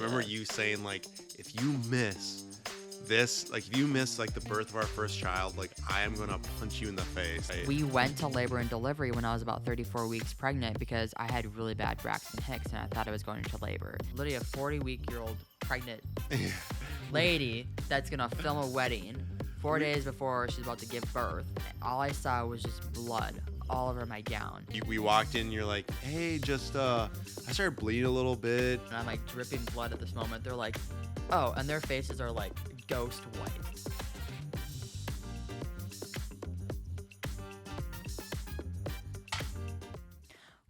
remember you saying, like, if you miss this, like, if you miss, like, the birth of our first child, like, I am going to punch you in the face. We went to labor and delivery when I was about 34 weeks pregnant because I had really bad Braxton Hicks and I thought I was going into labor. Literally a 40-week-old pregnant lady that's going to film a wedding 4 days before she's about to give birth. All I saw was just blood all over my gown. We walked in, you're like, hey, just, I started bleeding a little bit. And I'm like dripping blood at this moment. They're like, oh, and their faces are like ghost white.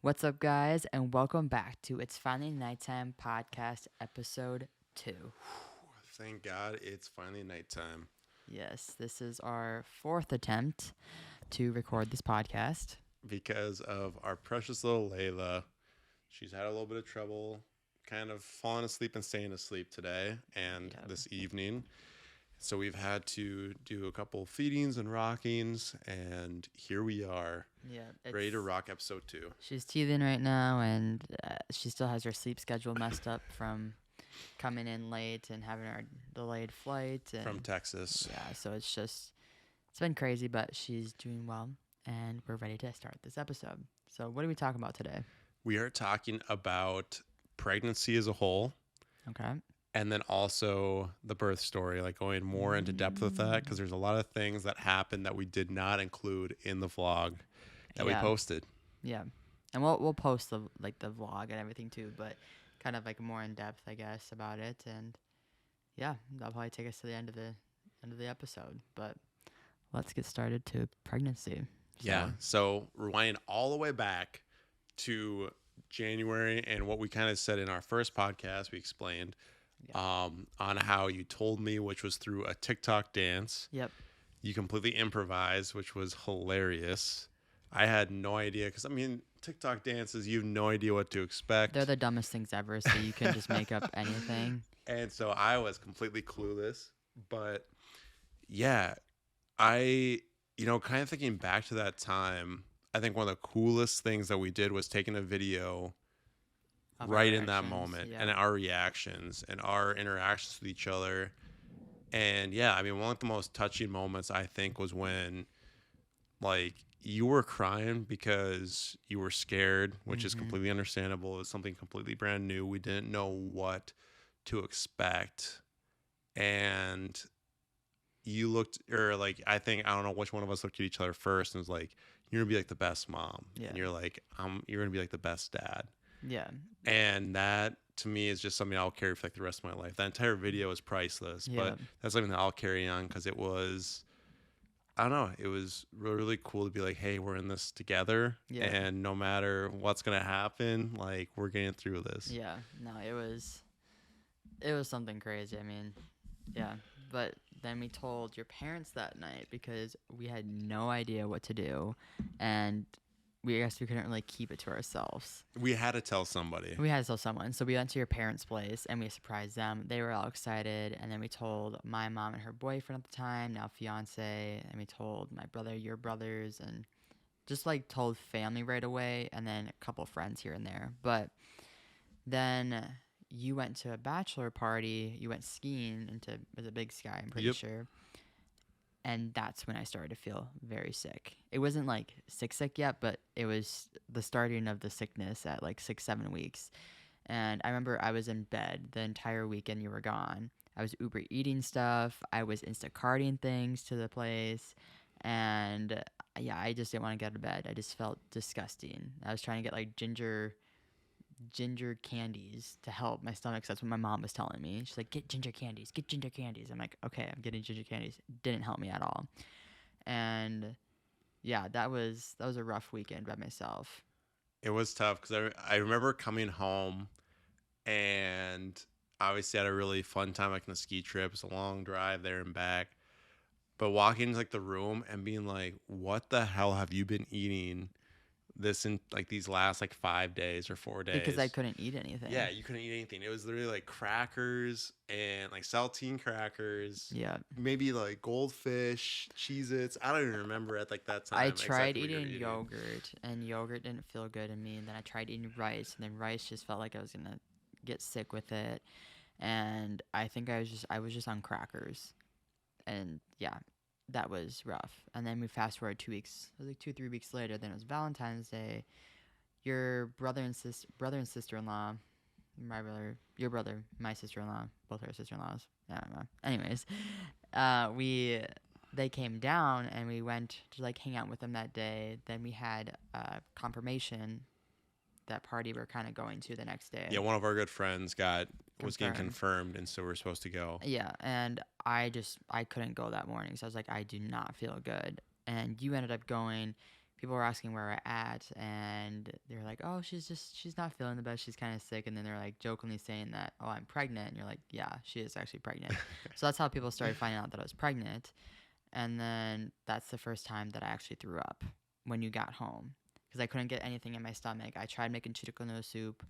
What's up, guys, and welcome back to It's Finally Nighttime Podcast Episode 2. Thank God it's finally nighttime. Yes, this is our fourth attempt to record this podcast. Because of our precious little Layla. She's had a little bit of trouble kind of falling asleep and staying asleep today and this evening. So we've had to do a couple feedings and rockings, and here we are, ready to rock episode 2. She's teething right now, and she still has her sleep schedule messed up from coming in late and having our delayed flight. From Texas. Yeah, so it's been crazy, but she's doing well, and we're ready to start this episode. So what are we talking about today? We are talking about pregnancy as a whole. Okay. And then also the birth story, like going more into depth with that, because there's a lot of things that happened that we did not include in the vlog that we posted. Yeah, and we'll post the vlog and everything too, but kind of like more in depth, I guess, about it. And yeah, that'll probably take us to the end of the episode. But let's get started to pregnancy. So rewinding all the way back to January and what we kind of said in our first podcast, we explained. On how you told me, which was through a TikTok dance. Yep. You completely improvised, which was hilarious. I had no idea, because, I mean, TikTok dances, you have no idea what to expect. They're the dumbest things ever, so you can just make up anything. And so I was completely clueless. But, yeah, kind of thinking back to that time, I think one of the coolest things that we did was taking a video right in that moment, and our reactions and our interactions with each other. And yeah, I mean, one of the most touching moments, I think, was when, like, you were crying because you were scared, which is completely understandable. It was something completely brand new. We didn't know what to expect. And you looked, or like, I don't know which one of us looked at each other first and was like, you're gonna be like the best mom. Yeah. And you're like, you're gonna be like the best dad. Yeah. And that, to me, is just something I'll carry for like the rest of my life. That entire video is priceless, but that's something that I'll carry on, because it was, I don't know, it was really, really cool to be like, hey, we're in this together, and no matter what's going to happen, like, we're getting through this. Yeah, no, it was something crazy. I mean, yeah, but then we told your parents that night because we had no idea what to do, and I guess we couldn't really keep it to ourselves. We had to tell somebody. We had to tell someone. So we went to your parents' place and we surprised them. They were all excited. And then we told my mom and her boyfriend at the time, now fiance. And we told my brother, your brothers, and just like told family right away. And then a couple friends here and there. But then you went to a bachelor party. You went skiing it was a Big Sky, I'm pretty sure. And that's when I started to feel very sick. It wasn't like sick yet, but it was the starting of the sickness at like 6-7 weeks. And I remember I was in bed the entire weekend you were gone. I was Uber eating stuff. I was Instacarting things to the place. And yeah, I just didn't want to get out of bed. I just felt disgusting. I was trying to get like ginger candies to help my stomach, 'cause that's what my mom was telling me. She's like, get ginger candies. I'm like, okay, I'm getting ginger candies. Didn't help me at all. And yeah, that was a rough weekend by myself. It was tough, because I remember coming home, and obviously had a really fun time, like, on the ski trip. It's a long drive there and back, but walking into like the room and being like, what the hell have you been eating this in like these last like 5 days or 4 days? Because I couldn't eat anything. Yeah, you couldn't eat anything. It was literally like crackers and like saltine crackers. Yeah. Maybe like goldfish, Cheez-Its. I don't even remember at like that time. I tried eating yogurt, and yogurt didn't feel good to me. And then I tried eating rice, and then rice just felt like I was going to get sick with it. and I think I was just on crackers, and yeah, that was rough. And then we fast forward 2 weeks, it was like 2 3 weeks later. Then it was Valentine's Day. Your brother and sister in law, my brother, your brother, my sister in law, both our sister in laws. I don't know. Anyways, we they came down and we went to like hang out with them that day. Then we had confirmation that party we're kind of going to the next Yeah, day. one of our good friends was getting Confirmed. confirmed, and so we're supposed to go. Yeah, and I couldn't go that morning, so I was like, I do not feel good. And you ended up going. People were asking where we're at, and they were like, "Oh, she's not feeling the best. She's kind of sick." And then they're like jokingly saying that, "Oh, I'm pregnant." And you're like, "Yeah, she is actually pregnant." So that's how people started finding out that I was pregnant. And then that's the first time that I actually threw up when you got home because I couldn't get anything in my stomach. I tried making chicken soup,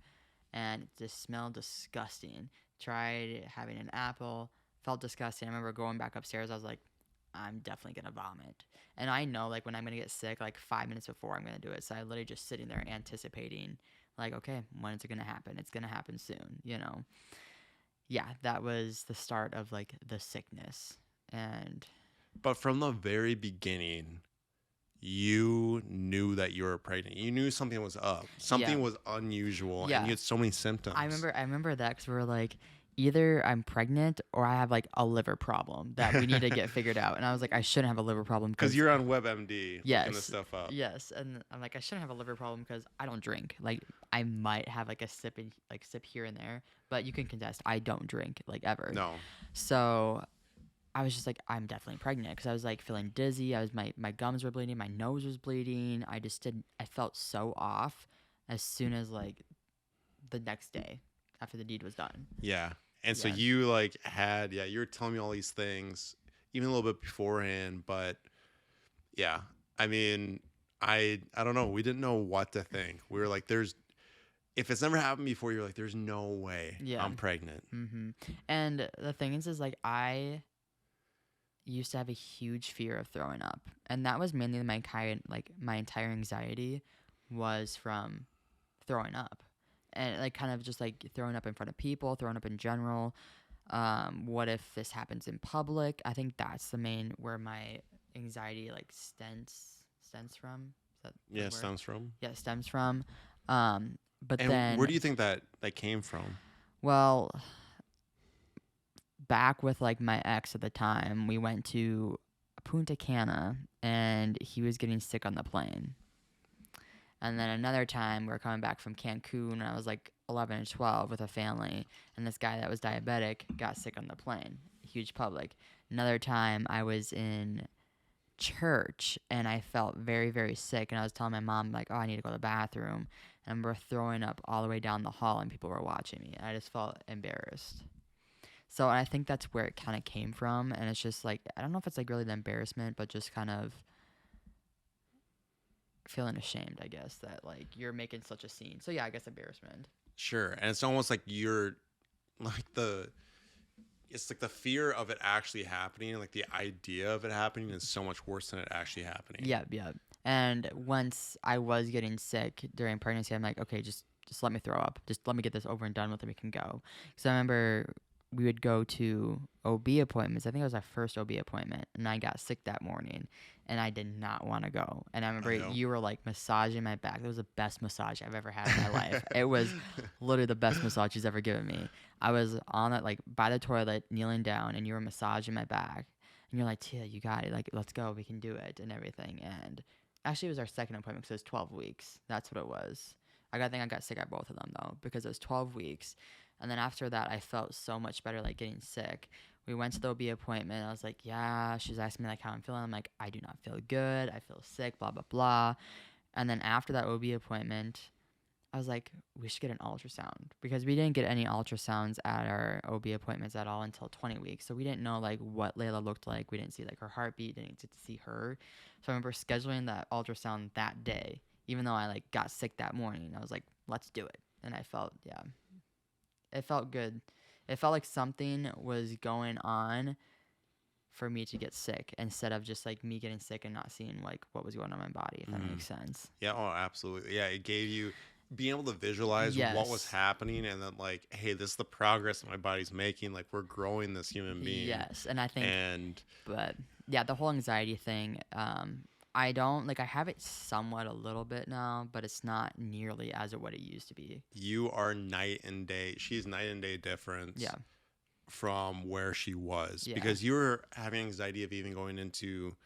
and it just smelled disgusting. Tried having an apple, felt disgusting. I remember going back upstairs. I was like, I'm definitely gonna vomit. And I know like when I'm gonna get sick, like 5 minutes before I'm gonna do it. So I literally just sitting there anticipating, like, okay, when is it gonna happen? It's gonna happen soon, you know. Yeah, that was the start of like the sickness. And But from the very beginning, you knew that you were pregnant. You knew something was up. yeah, Something was unusual, and you yeah. had so many symptoms. I remember that because we were like, either I'm pregnant or I have like a liver problem that we need to get figured out. And I was like, I shouldn't have a liver problem Because because you're on WebMD looking this yes, stuff up. yes. And I'm like, I shouldn't have a liver problem because I don't drink. Like I might have like a sip in, like sip here and there, but you can contest. I don't drink like ever. No. So I was just like, I'm definitely pregnant because I was like feeling dizzy. My gums were bleeding, my nose was bleeding. I felt so off as soon as like the next day after the deed was done. Yeah. And so Yeah. you you were telling me all these things even a little bit beforehand, but yeah. I mean, I don't know. We didn't know what to think. We were like, there's if it's never happened before, you're like, there's no way Yeah. I'm pregnant. And the thing is like I used to have a huge fear of throwing up, and that was mainly my entire anxiety was from throwing up, and like kind of just like throwing up in front of people, throwing up in general. What if this happens in public? I think that's the main where my anxiety like stems from. Is that the Yeah, word? stems from. Yeah, it stems from. But And where then, do you think that came from? well, back with like my ex at the time, we went to Punta Cana, and he was getting sick on the plane. And then another time, we were coming back from Cancun, and I was like 11 or 12 with a family, and this guy that was diabetic got sick on the plane. Huge public. Another time, I was in church, and I felt very, very sick, and I was telling my mom, like, oh, I need to go to the bathroom. And I remember throwing up all the way down the hall, and people were watching me. And I just felt embarrassed. So I think that's where it kind of came from, and it's just like I don't know if it's like really the embarrassment, but just kind of feeling ashamed, I guess, that like you're making such a scene. So yeah, I guess embarrassment. Sure. And it's almost like you're like the it's like the fear of it actually happening, like the idea of it happening is so much worse than it actually happening. Yep, yep. And once I was getting sick during pregnancy, I'm like, okay, just let me throw up. Just let me get this over and done with, and we can go. So I remember we would go to OB appointments. I think it was our first OB appointment, and I got sick that morning, and I did not want to go. And I remember I know. you were like massaging my back. That was the best massage I've ever had in my life. It was literally the best massage she's ever given me. I was on it like by the toilet, kneeling down, and you were massaging my back. And you're like, Tia, you got it. Like, let's go. We can do it and everything. And actually, it was our second appointment because it was 12 weeks. That's what it was. think I got sick at both of them though because it was 12 weeks. And then after that, I felt so much better, like getting sick. We went to the OB appointment. I was like, yeah. She was asking me like how I'm feeling. I'm like, I do not feel good. I feel sick. Blah blah blah. And then after that OB appointment, I was like, we should get an ultrasound because we didn't get any ultrasounds at our OB appointments at all until 20 weeks. So we didn't know like what Layla looked like. We didn't see like her heartbeat. Didn't get to see her. So I remember scheduling that ultrasound that day, even though I like got sick that morning. I was like, let's do it. And I felt, yeah, it felt good. It felt like something was going on for me to get sick instead of just like me getting sick and not seeing like what was going on in my body, if that makes sense. Yeah, oh, absolutely. Yeah, it gave you being able to visualize what was Yes. happening, and then like, hey, this is the progress that my body's making. Like, we're growing this human being. Yes. And I think, And but yeah, the whole anxiety thing, I don't like, I have it somewhat a little bit now, but it's not nearly as what it used to be. you are night and day. She's night and day difference Yeah. from where she was, Yeah. because you were having anxiety of even going into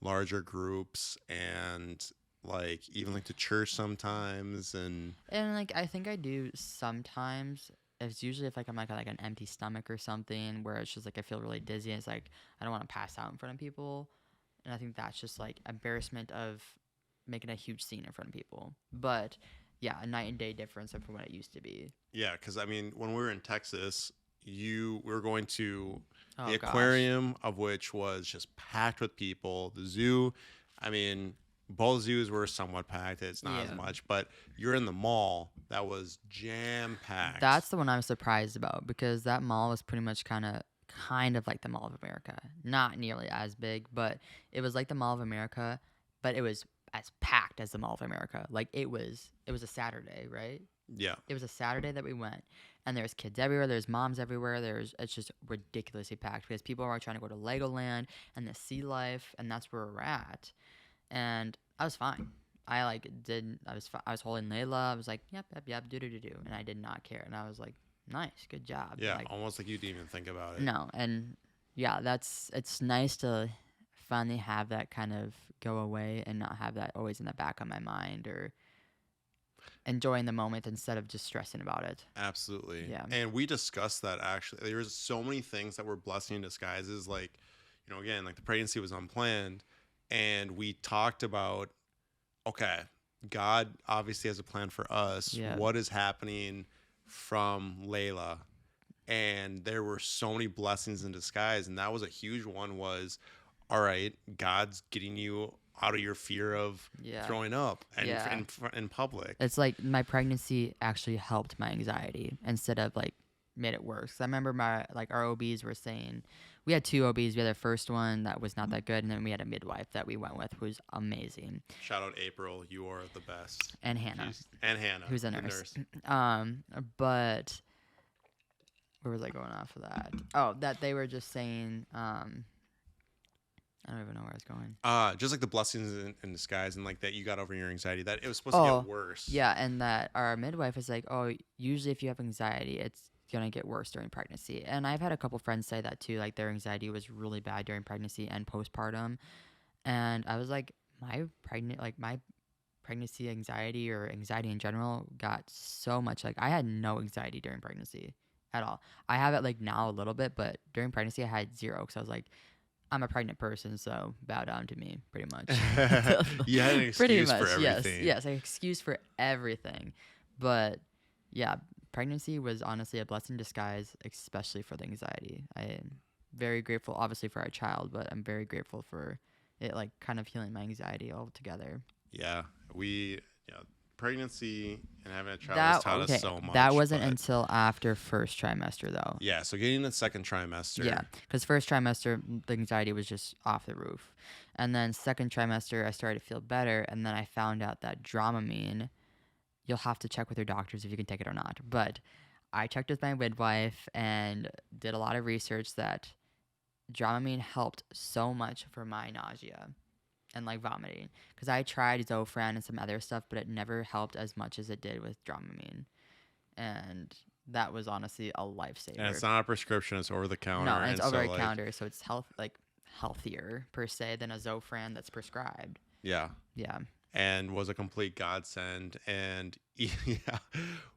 larger groups, and like even like to church sometimes. And And like I think I do sometimes. It's usually if like I'm like an empty stomach or something where it's just like I feel really dizzy. And it's like I don't want to pass out in front of people, and I think that's just like embarrassment of making a huge scene in front of people. But yeah, a night and day difference from what it used to be. yeah, because I mean, when we were in Texas, we were going to the Oh gosh. aquarium, of which was just packed with people. The zoo, I mean, both zoos were somewhat packed. It's not as Yeah. much, but you're in the mall that was jam packed. That's the one I'm surprised about because that mall was pretty much kind of like the Mall of America. Not nearly as big, but it was like the Mall of America, but it was as packed as the Mall of America. Like it was a Saturday, right? Yeah, It was a Saturday that we went, and there's kids everywhere, there's moms everywhere. It's just ridiculously packed because people are trying to go to Legoland and the Sea Life, and that's where we're at. And I was fine. I like did I was holding Layla. I was like, yep, do, and I did not care. And I was like, nice, good job. yeah, Like, almost like you didn't even think about it. no, and yeah, it's nice to finally have that kind of go away and not have that always in the back of my mind or enjoying the moment instead of just stressing about it. Absolutely. Yeah. And we discussed that actually. There's so many things that were blessing in disguises. Like, again, like the pregnancy was unplanned. And we talked about, okay, God obviously has a plan for us. Yeah. What is happening from Layla? And there were so many blessings in disguise. And that was a huge one was, all right, God's getting you out of your fear of Yeah. throwing up and Yeah. in public. It's like my pregnancy actually helped my anxiety instead of like made it worse. 'Cause I remember our OBs were saying we had two OBs. We had the first one that was not that good, and then we had a midwife that we went with who was amazing, Shout out April, you are the best. and Hannah, And Hannah, who's a the nurse. But where was I going off of that? Oh, that they were just saying. I don't even know where I was going. Just like the blessings in disguise, and like that you got over your anxiety, that it was supposed to Oh, get worse. yeah, and that our midwife is like, oh, usually if you have anxiety, it's gonna get worse during pregnancy. And I've had a couple friends say that too, like their anxiety was really bad during pregnancy and postpartum. And I was like, my pregnancy anxiety or anxiety in general got so much. Like I had no anxiety during pregnancy at all. I have it like now a little bit, but during pregnancy I had zero because I was like, I'm a pregnant person, so bow down to me, pretty much. You had an Pretty excuse much, for yes, everything. yes, an excuse for everything. But yeah, pregnancy was honestly a blessing in disguise, especially for the anxiety. I am very grateful, obviously, for our child, but I'm very grateful for it, like kind of healing my anxiety altogether. Yeah, pregnancy and having a child has That taught okay, us so much. that wasn't but until after first trimester though. yeah, so getting the second trimester. Yeah, because first trimester the anxiety was just off the roof, and then second trimester I started to feel better, and then I found out that Dramamine, you'll have to check with your doctors if you can take it or not. But I checked with my midwife and did a lot of research that Dramamine helped so much for my nausea and like vomiting because I tried Zofran and some other stuff, but it never helped as much as it did with Dramamine, and that was honestly a lifesaver. And it's not a prescription; it's over the counter. No, and it's over the like, counter, so it's healthier per se than a Zofran that's prescribed. Yeah, Yeah. and was a complete godsend. And yeah,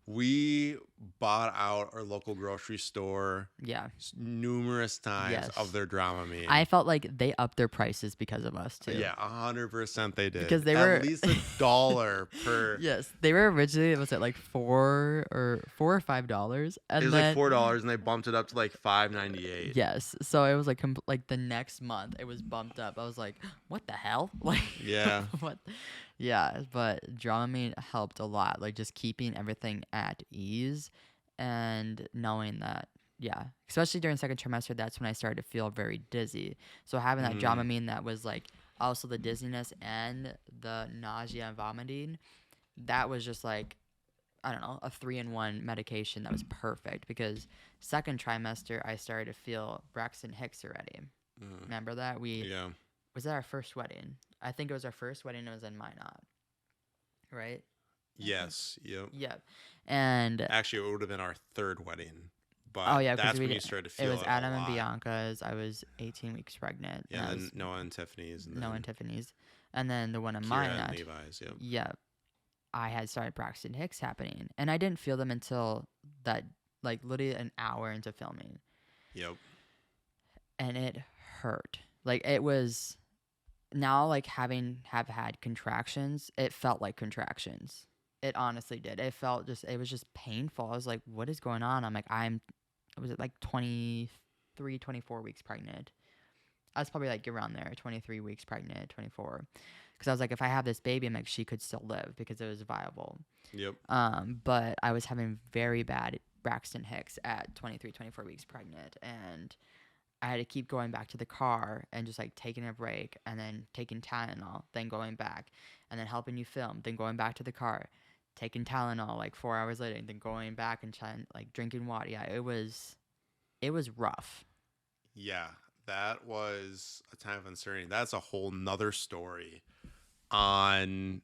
we bought out our local grocery store Yeah. numerous times Yes. of their Dramamine. I felt like they upped their prices because of us too. Yeah, 100% they did. Because they at were- least $1 per. Yes, they were originally was it like $4 or $5, and It was then like $4, and they bumped it up to like $5.98. yes, so it was like like the next month it was bumped up. I was like, what the hell? Like Yeah. what? Yeah, but Dramamine helped a lot, like just keeping everything at ease and knowing that. Yeah, especially during second trimester, that's when I started to feel very dizzy. So having that Dramamine that was like also the dizziness and the nausea and vomiting, that was just like I don't know, a 3-in-1 medication that was perfect because second trimester I started to feel Braxton Hicks already. Mm, Remember that? yeah. Was that our first wedding? I think it was our first wedding. It was in Minot, right? I think. Yes. Yep. Yep. And Actually, it would have been our third wedding, oh but yeah, because that's when you started to it feel was it a Adam and lot. Bianca's. I was 18 weeks pregnant, Yeah, and and I then was Noah and Tiffany's, and Noah and then Tiffany's, and then the one in Kira and Minot. Levi's. Yep. Yep. I had started Braxton Hicks happening, and I didn't feel them until that, like literally an hour into filming, Yep. and it hurt. Like it was now, like have had contractions. It felt like contractions. It honestly did. It was just painful. I was like, what is going on? I'm like, was it like 23, 24 weeks pregnant? I was probably like around there, 23 weeks pregnant, 24. Because I was like, if I have this baby, I'm like, she could still live because it was viable. Yep. But I was having very bad Braxton Hicks at 23, 24 weeks pregnant. And I had to keep going back to the car and just like taking a break and then taking Tylenol, then going back and then helping you film, then going back to the car, taking Tylenol like 4 hours later, and then going back and trying like drinking water. Yeah, it was rough. Yeah, that was a time of uncertainty. That's a whole nother story on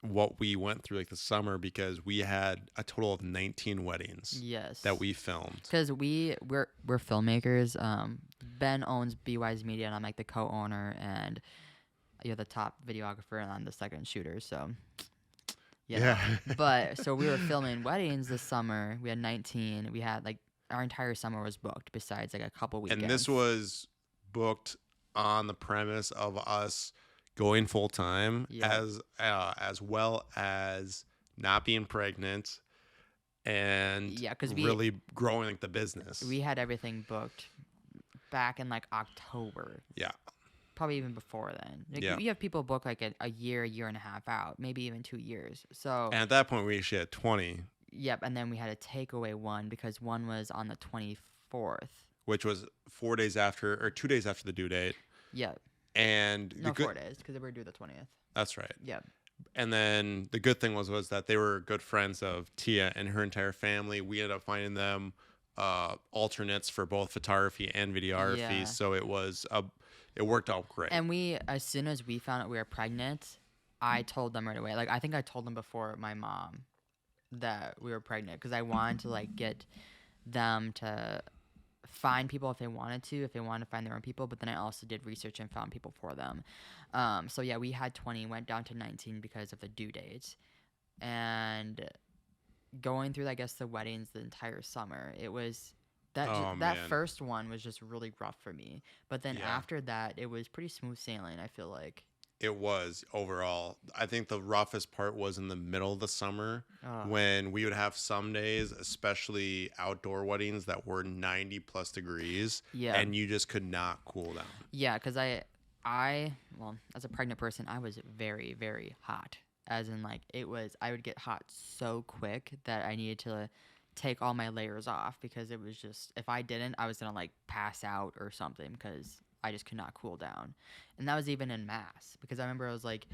what we went through like the summer because we had a total of 19 weddings Yes. that we filmed. Because we're filmmakers. Ben owns BY's Media, and I'm like the co-owner, and you're the top videographer, and I'm the second shooter. So, you know. But so we were filming weddings this summer. We had 19. We had like our entire summer was booked, besides like a couple weekends. And this was booked on the premise of us going full time, Yeah. as well as not being pregnant and Yeah, 'cause really growing like the business. we had everything booked back in like October. Yeah. Probably even before then. Like, Yeah. you have people book like a year and a half out, maybe even 2 years. So And at that point, we actually had 20, yep, and then we had a takeaway one because one was on the 24th. which was 4 days after or 2 days after the due date. Yep. And No, 4 days because they were due the 20th. That's right. Yep. And then the good thing was that they were good friends of Teah and her entire family. We ended up finding them alternates for both photography and videography. Yeah. So it worked out great. And as soon as we found out we were pregnant, I told them right away. Like I think I told them before my mom that we were pregnant because I wanted to like get them to find people if they wanted to find their own people, but then I also did research and found people for them. So yeah, we had 20, went down to 19 because of the due dates. And going through, I guess, the weddings the entire summer, it was that that man. first one was just really rough for me. But then Yeah. after that, it was pretty smooth sailing, I feel like. It was overall. I think the roughest part was in the middle of the summer Oh. when we would have some days, especially outdoor weddings that were 90 plus degrees, Yeah. and you just could not cool down. Yeah, because well, as a pregnant person, I was very, very hot. As in, like, I would get hot so quick that I needed to take all my layers off because it was just, if I didn't, I was going to, like, pass out or something because I just could not cool down. And that was even in Mass because I remember I was like,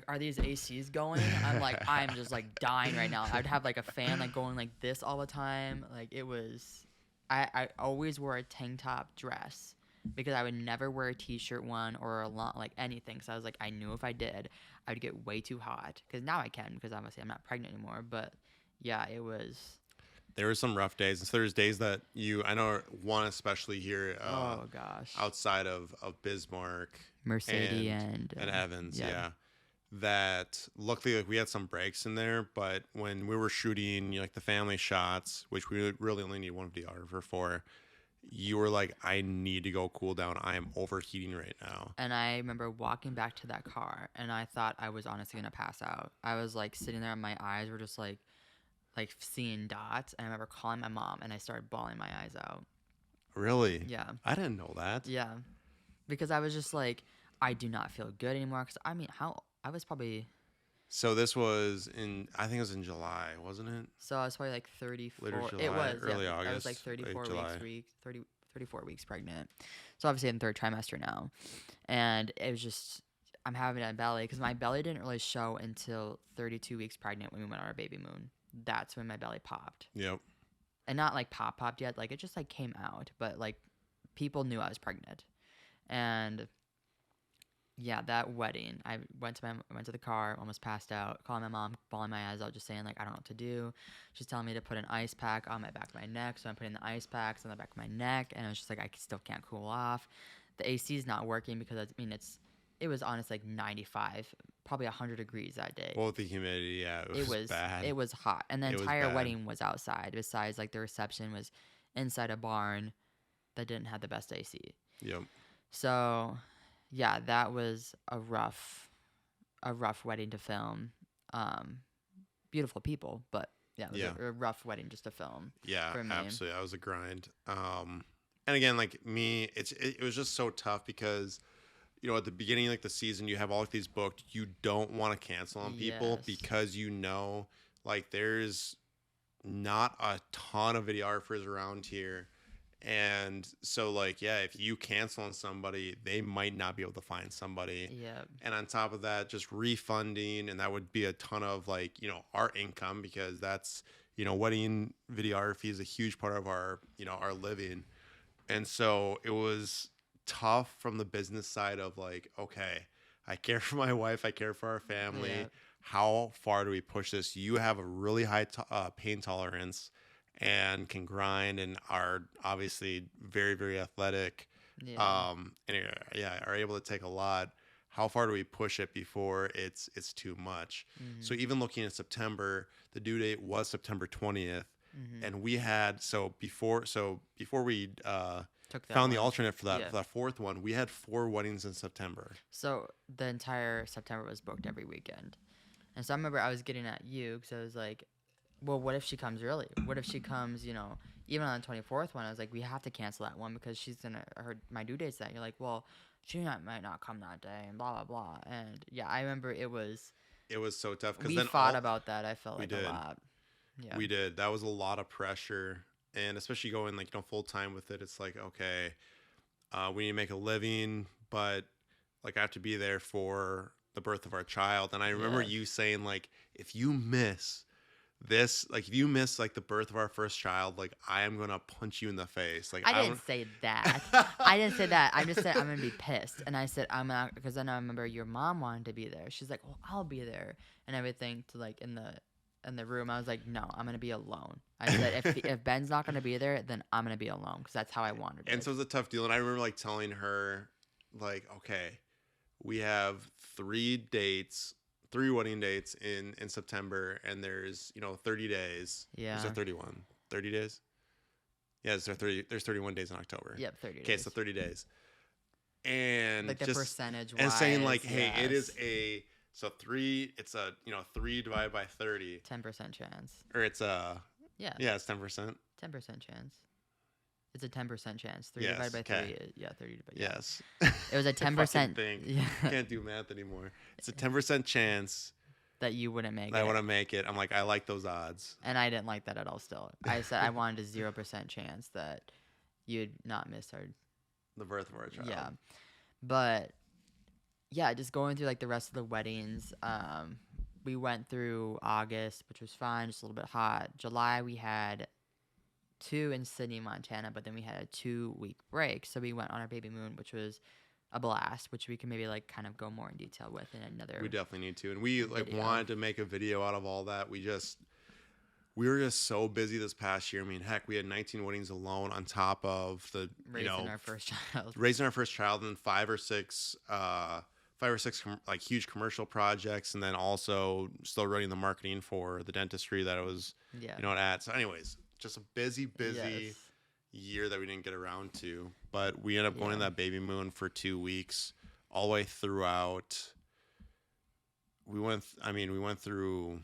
are these ACs going? I'm just, like, dying right now. I'd have, like, a fan, like, going like this all the time. Like, it was, I always wore a tank top dress because I would never wear a t-shirt one or a long, like anything. So I was like, I knew if I did, I would get way too hot. Because now I can, because obviously I'm not pregnant anymore. But yeah, it was. There were some rough days. And so there's days that I know one especially here Oh gosh. outside of Bismarck, Mercedes and Evans, yeah. yeah. That luckily like we had some breaks in there, but when we were shooting like the family shots, which we really only need one videographer for, you were like, I need to go cool down. I am overheating right now. And I remember walking back to that car, and I thought I was honestly gonna pass out. I was like sitting there, and my eyes were just like seeing dots. And I remember calling my mom, and I started bawling my eyes out. Really? Yeah. I didn't know that. Yeah, because I was just like, I do not feel good anymore. Because I mean, I was probably. So this was I think it was in July, wasn't it? So I was probably like 34. Later July, It was early yeah, I was August, like 34 late July. 34 weeks pregnant. So obviously in third trimester now, and it was just I'm having a belly because my belly didn't really show until 32 weeks pregnant when we went on our baby moon. that's when my belly popped. Yep. And not like popped yet, like it just like came out, but like people knew I was pregnant. And yeah, that wedding, I went to the car, almost passed out, calling my mom, bawling my eyes out, just saying like I don't know what to do. She's telling me to put an ice pack on my back of my neck, so I'm putting the ice packs on the back of my neck, and I was just like I still can't cool off. The AC is not working because I mean it was honestly like 95, probably 100 degrees that day. Well, with the humidity, yeah, it was bad. It was hot, and the It was entire bad. wedding was outside. Besides, like the reception was inside a barn that didn't have the best AC. Yep. So, yeah, that was a rough wedding to film. Beautiful people, but yeah, it was a rough wedding just to film. Yeah, for me. absolutely. That was a grind. And again, like me, it was just so tough because, you know, at the beginning, like the season, you have all of these booked. You don't want to cancel on people Yes. because you know, like there's not a ton of videographers around here. And so, like, yeah, if you cancel on somebody, they might not be able to find somebody. Yeah. And on top of that, just refunding, and that would be a ton of, like, you know, our income because that's, you know, wedding videography is a huge part of our, you know, our living. And so it was tough from the business side of, like, okay, I care for my wife, I care for our family. Yeah. How far do we push this? You have a really high pain tolerance and can grind and are obviously very, very athletic. Yeah. And yeah, are able to take a lot. How far do we push it before it's too much? Mm-hmm. So even looking at September, the due date was September 20th, Mm-hmm. and we had before we Took that found the one. alternate for that Yeah. for that fourth one, we had 4 weddings in September. So the entire September was booked every weekend. And so I remember I was getting at you because I was like, well, what if she comes early? What if she comes, you know, even on the 24th one? I was like, we have to cancel that one because my due date's that. You're like, well, might not come that day and blah, blah, blah. And yeah, I remember it was so tough because we then fought about that. I felt we like did. a lot. Yeah. We did. That was a lot of pressure, and especially going like, you know, full time with it. It's like, okay, we need to make a living, but like I have to be there for the birth of our child. And I remember Yeah. you saying like, if you miss this, like if you miss like the birth of our first child, like I am gonna punch you in the face. Like I didn't say that. I didn't say that. I just said I'm gonna be pissed, and I said I'm not because then I remember your mom wanted to be there. She's like, "Well, I'll be there," and everything to like in the room. I was like, "No, I'm gonna be alone." I said, "If Ben's not gonna be there, then I'm gonna be alone because that's how I wanted it." And so it was a tough deal. And I remember like telling her, like, okay, we have 3 wedding dates in September, and there's, you know, 30 days. Yeah. Is there 31? 30 days? Yeah, there's 31 days in October. Yep, 30 Okay, days. so 30 days. And like the just percentage and saying like, wise, hey, it is yes. so 3, it's a, you know, 3 divided by 30. 10% chance. Or it's Yeah. yeah, it's 10%. 10% chance. It's a 10% chance. 3 Yes, divided by okay. 3. Yeah, 30. But yeah. Yes. It was a 10% thing. Yeah. Can't do math anymore. It's a 10% chance that you wouldn't make that I it. want to make it. I'm like, I like those odds. And I didn't like that at all still. I said I wanted a 0% chance that you'd not miss The birth of our child. Yeah. But yeah, just going through like the rest of the weddings. We went through August, which was fine, just a little bit hot. July we had 2 in Sydney, Montana, but then we had a 2-week break. So we went on our baby moon, which was a blast, which we can maybe like kind of go more in detail with in another. We definitely need to. And we like video. wanted to make a video out of all that. We were just so busy this past year. I mean, heck, we had 19 weddings alone on top of the Raising our first child. Raising our first child, and 5 or 6 like huge commercial projects, and then also still running the marketing for the dentistry that it was, Yeah. you know, at. So anyways, just a busy Yes. year that we didn't get around to, but we ended up going to that baby moon for 2 weeks all the way throughout. We went through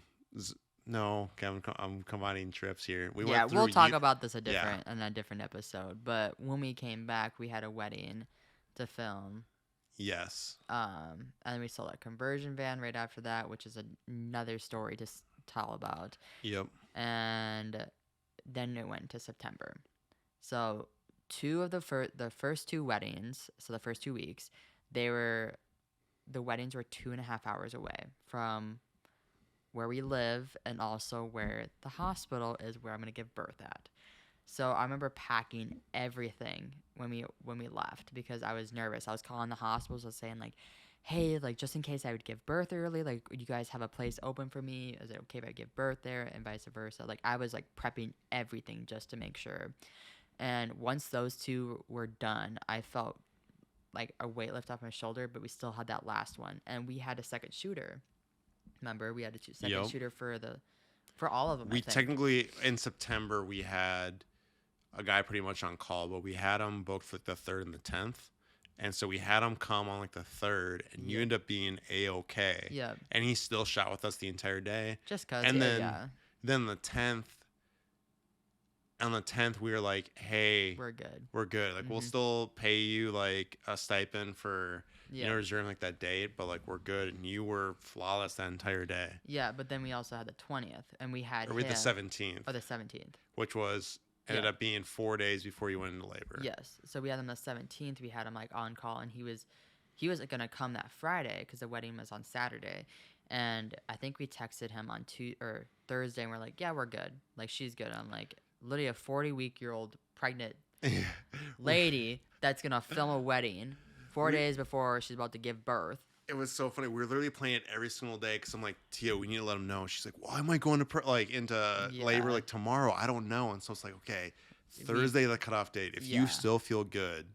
no, okay, I'm combining trips here. We'll talk about this in a different episode. But when we came back, we had a wedding to film. Yes. And we saw a conversion van right after that, which is another story to tell about. Yep. And then it went to September. So the first 2 weddings, so the first 2 weeks, the weddings were 2.5 hours away from where we live and also where the hospital is where I'm gonna give birth at. So I remember packing everything when we left because I was nervous. I was calling the hospitals, I was saying like, "Hey, like just in case I would give birth early, like you guys have a place open for me? Is it okay if I give birth there?" And vice versa. Like I was like prepping everything just to make sure. And once those two were done, I felt like a weight lift off my shoulder, but we still had that last one, and we had a second shooter. Remember, we had a second Yep. shooter for all of them. I We think. technically in September we had a guy pretty much on call, but we had him booked for like the 3rd and the 10th. And so we had him come on like the 3rd, and you Yeah. end up being A-okay. Yeah. And he still shot with us the entire day. Just cause. And Yeah. then the 10th, on the 10th, we were like, hey, We're good. we're good. Like, we'll Mhm. still pay you like a stipend for, Yeah. reserving like that date, but like, we're good. And you were flawless that entire day. Yeah, but then we also had the 20th, and we had Or with the him. 17th, Oh, the 17th. which was ended Yeah. up being 4 days before you went into labor. Yes. So we had him the 17th. We had him like on call, and he was gonna come that Friday because the wedding was on Saturday, and I think we texted him on or Thursday, and we're like, yeah, we're good. Like she's good. I'm like, literally a 40-week-old pregnant lady that's gonna film a wedding 4 days before she's about to give birth. It was so funny. We were literally playing it every single day because I'm like, Teah, we need to let him know. She's like, why am I going to into labor Yeah. like tomorrow? I don't know. And so it's like, okay, Thursday the cutoff date. If Yeah. you still feel good,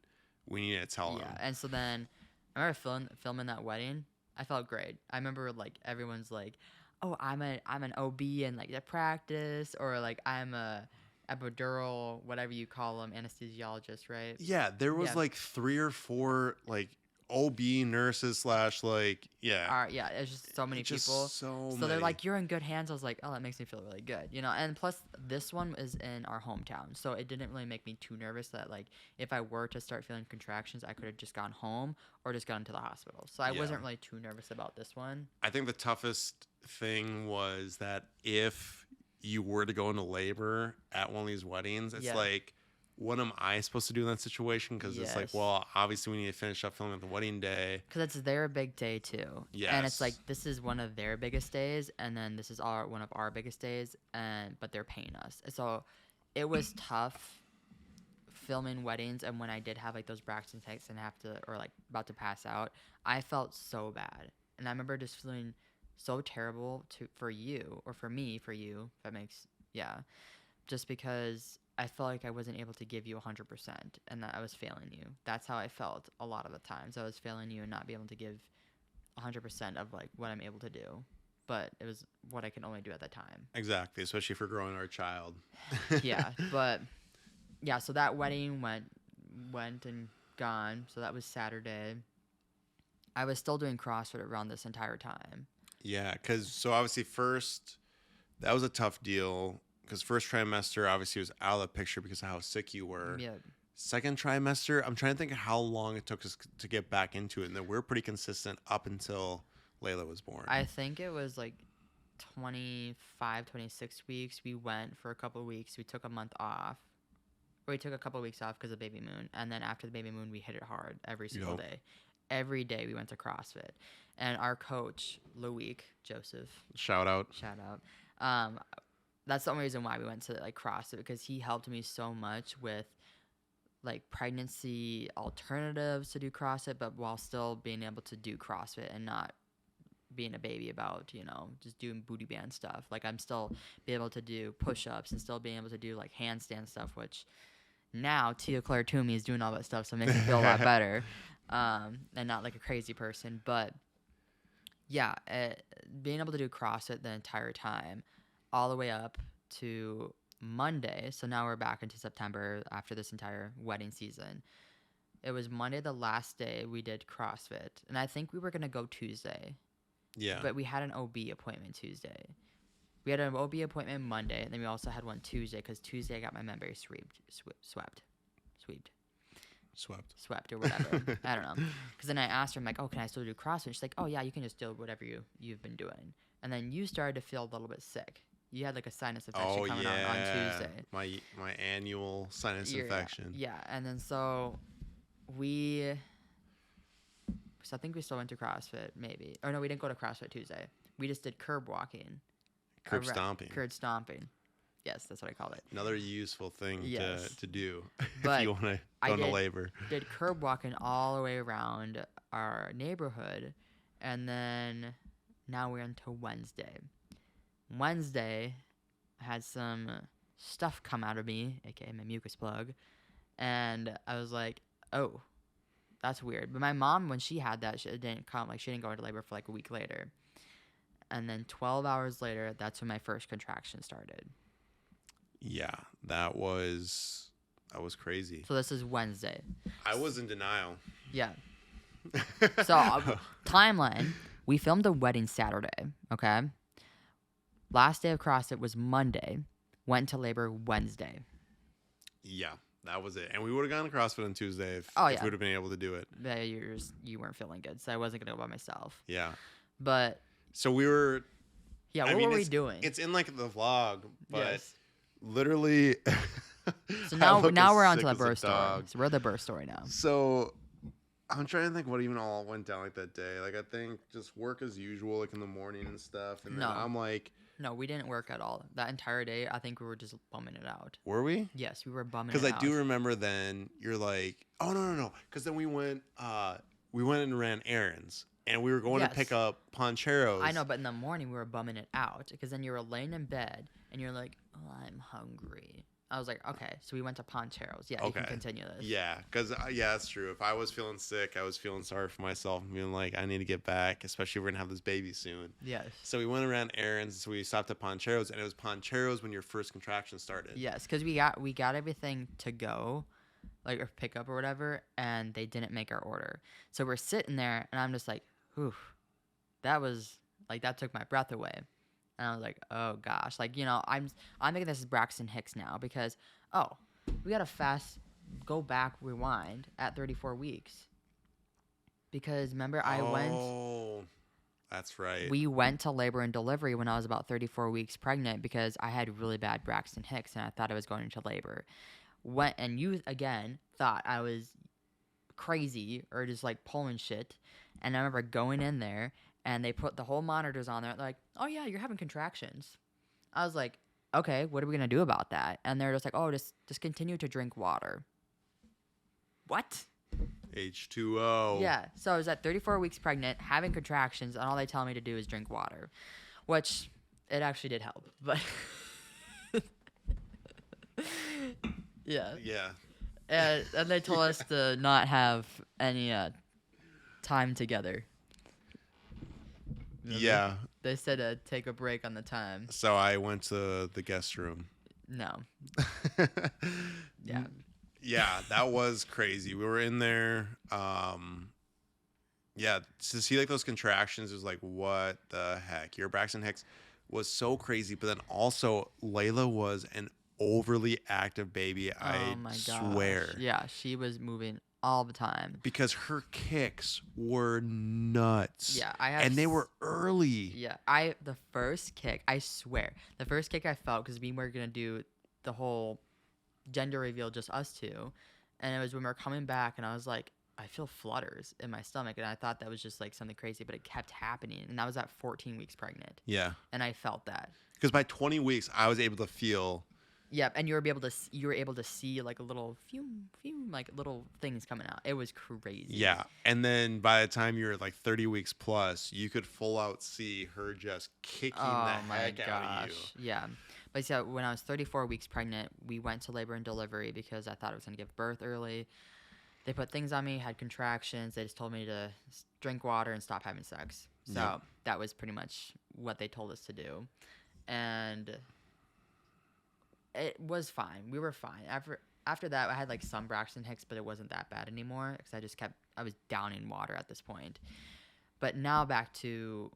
we need to tell him. Yeah, and so then I remember filming that wedding. I felt great. I remember like everyone's like, "Oh, I'm an OB and like the practice," or like I'm a epidural, whatever you call them, anesthesiologist, right? Yeah, there was Yeah. like 3 or 4 like OB nurses slash like Yeah, it's just so many just people. so So many. they're like, "You're in good hands." I was like, "Oh, that makes me feel really good," you know. And plus, this one is in our hometown, so it didn't really make me too nervous that like if I were to start feeling contractions, I could have just gone home or just gone to the hospital. So I Yeah. wasn't really too nervous about this one. I think the toughest thing was that if you were to go into labor at one of these weddings, it's Yeah. like, what am I supposed to do in that situation? Because it's like, Yes. well, obviously we need to finish up filming the wedding day. Because it's their big day too. And it's like Yes. this is one of their biggest days, and then this is one of our biggest days, but they're paying us. So it was tough filming weddings, and when I did have like those Braxton takes and have to or like about to pass out, I felt so bad. And I remember just feeling so terrible for you or for me, for you, if that makes just because I felt like I wasn't able to give you 100% and that I was failing you. That's how I felt a lot of the times. I was failing you and not being able to give 100% of like what I'm able to do. But it was what I can only do at that time. Exactly, especially for growing our child. Yeah, but yeah, so that wedding went and gone. So that was Saturday. I was still doing CrossFit around this entire time. Yeah, because so obviously that was a tough deal because first trimester obviously was out of the picture because of how sick you were. Yeah. Second trimester, I'm trying to think of how long it took us to get back into it, and then we're pretty consistent up until Layla was born. I think it was like 25, 26 weeks. We went for a couple of weeks. We took a month off. Or we took a couple of weeks off because of baby moon. And then after the baby moon, we hit it hard every single Yep. day. Every day we went to CrossFit. And our coach, Loic Joseph, Shout out. shout out. That's the only reason why we went to like CrossFit because he helped me so much with like pregnancy alternatives to do CrossFit, but while still being able to do CrossFit and not being a baby about, just doing booty band stuff. Like I'm still be able to do push-ups and still being able to do like handstand stuff, which now Teah Claire Toomey is doing all that stuff, so it makes me feel a lot better. And not like a crazy person, but yeah, being able to do CrossFit the entire time, all the way up to Monday. So now we're back into September after this entire wedding season. It was Monday, the last day we did CrossFit, and I think we were gonna go Tuesday. Yeah. But we had an OB appointment Tuesday. We had an OB appointment Monday, and then we also had one Tuesday because Tuesday I got my membrane swept or whatever. I don't know. Because then I asked her, I'm like, oh, can I still do CrossFit? She's like, oh, yeah, you can just do whatever you've been doing. And then you started to feel a little bit sick. You had like a sinus infection coming on Tuesday. My annual sinus infection. Yeah, and then so I think we still went to CrossFit maybe. Or no, we didn't go to CrossFit Tuesday. we just did curb walking. Curb stomping. Curb stomping. Yes, that's what I called it. Another useful thing Yes. to do But if you want to I go into did- labor. Did curb walking all the way around our neighborhood, and then now we're into Wednesday. Wednesday, I had some stuff come out of me, aka my mucus plug, and I was like, oh, that's weird. But my mom, when she had that, she didn't come. Like, she didn't go into labor for like a week later. And then 12 hours later, that's when my first contraction started. Yeah, that was crazy. So this is Wednesday. I was in denial. Yeah. So timeline, we filmed a wedding Saturday, okay? Last day of CrossFit was Monday. Went into labor Wednesday. Yeah, that was it. And we would have gone to CrossFit on Tuesday if Oh, we yeah. would have been able to do it. Yeah, you weren't feeling good, so I wasn't going to go by myself. Yeah. But, So we were. yeah, I what mean, were we doing? It's in like the vlog, but Yes. literally. So I now look we're as on to sick the as a birth story. dog. So we're the birth story now. So I'm trying to think what even all went down like that day. Like I think just work as usual, like in the morning and stuff. And then No. I'm like, No, we didn't work at all. That entire day, I think we were just bumming it out. were we? Yes, we were bumming it Because out. I do remember then you're like, oh no. Because then we went and ran errands. And we were going to Yes. pick up poncheros. I know, but in the morning we were bumming it out because then you were laying in bed and you're like, oh, I'm hungry. I was like, okay, so we went to Poncheros. Yeah, you can Okay. continue this. Yeah, because yeah, that's true. If I was feeling sick, I was feeling sorry for myself and being like, I need to get back, especially if we're gonna have this baby soon. Yes. So we went around errands. So we stopped at Poncheros, and it was Poncheros when your first contraction started. Yes, because we got everything to go, like or pick up or whatever, and they didn't make our order. So we're sitting there, and I'm just like, whew, that took my breath away. And I was like, oh gosh, like I'm thinking this is Braxton Hicks now because we gotta go back, rewind at 34 weeks. Because remember Oh, that's right. we went to labor and delivery when I was about 34 weeks pregnant because I had really bad Braxton Hicks and I thought I was going into labor. And you again thought I was crazy or just like pulling shit. And I remember going in there and they put the whole monitors on there. They're like, oh yeah, you're having contractions. I was like, okay, what are we gonna do about that? And they're just like, oh, just continue to drink water. What? H2O. Yeah. So I was at 34 weeks pregnant, having contractions, and all they tell me to do is drink water, which it actually did help. But yeah. Yeah. And they told us to not have any time together. Remember? Yeah. They said to take a break on the time. So I went to the guest room. No. Yeah. Yeah, that was crazy. We were in there. Yeah, to see like those contractions was like, what the heck? Your Braxton Hicks was so crazy, but then also Layla was an overly active baby. Oh I my swear. gosh. Yeah, she was moving all the time. Because her kicks were nuts. Yeah, I have. And they were early. Yeah, the first kick, I swear, the first kick I felt because we were gonna do the whole gender reveal, just us two, and it was when we were coming back, and I was like, I feel flutters in my stomach, and I thought that was just like something crazy, but it kept happening, and I was at 14 weeks pregnant, Yeah. and I felt that. Because by 20 weeks, I was able to feel. Yep, and you were able to see like a little few like little things coming out. It was crazy. Yeah. And then by the time you're like 30 weeks plus, you could full out see her just kicking Oh the my heck out of you. gosh. Yeah. But so when I was 34 weeks pregnant, we went to labor and delivery because I thought I was going to give birth early. They put things on me, had contractions. They just told me to drink water and stop having sex. So Yep. that was pretty much what they told us to do. And it was fine. We were fine. After that, I had like some Braxton Hicks, but it wasn't that bad anymore because I was downing water at this point. But now back to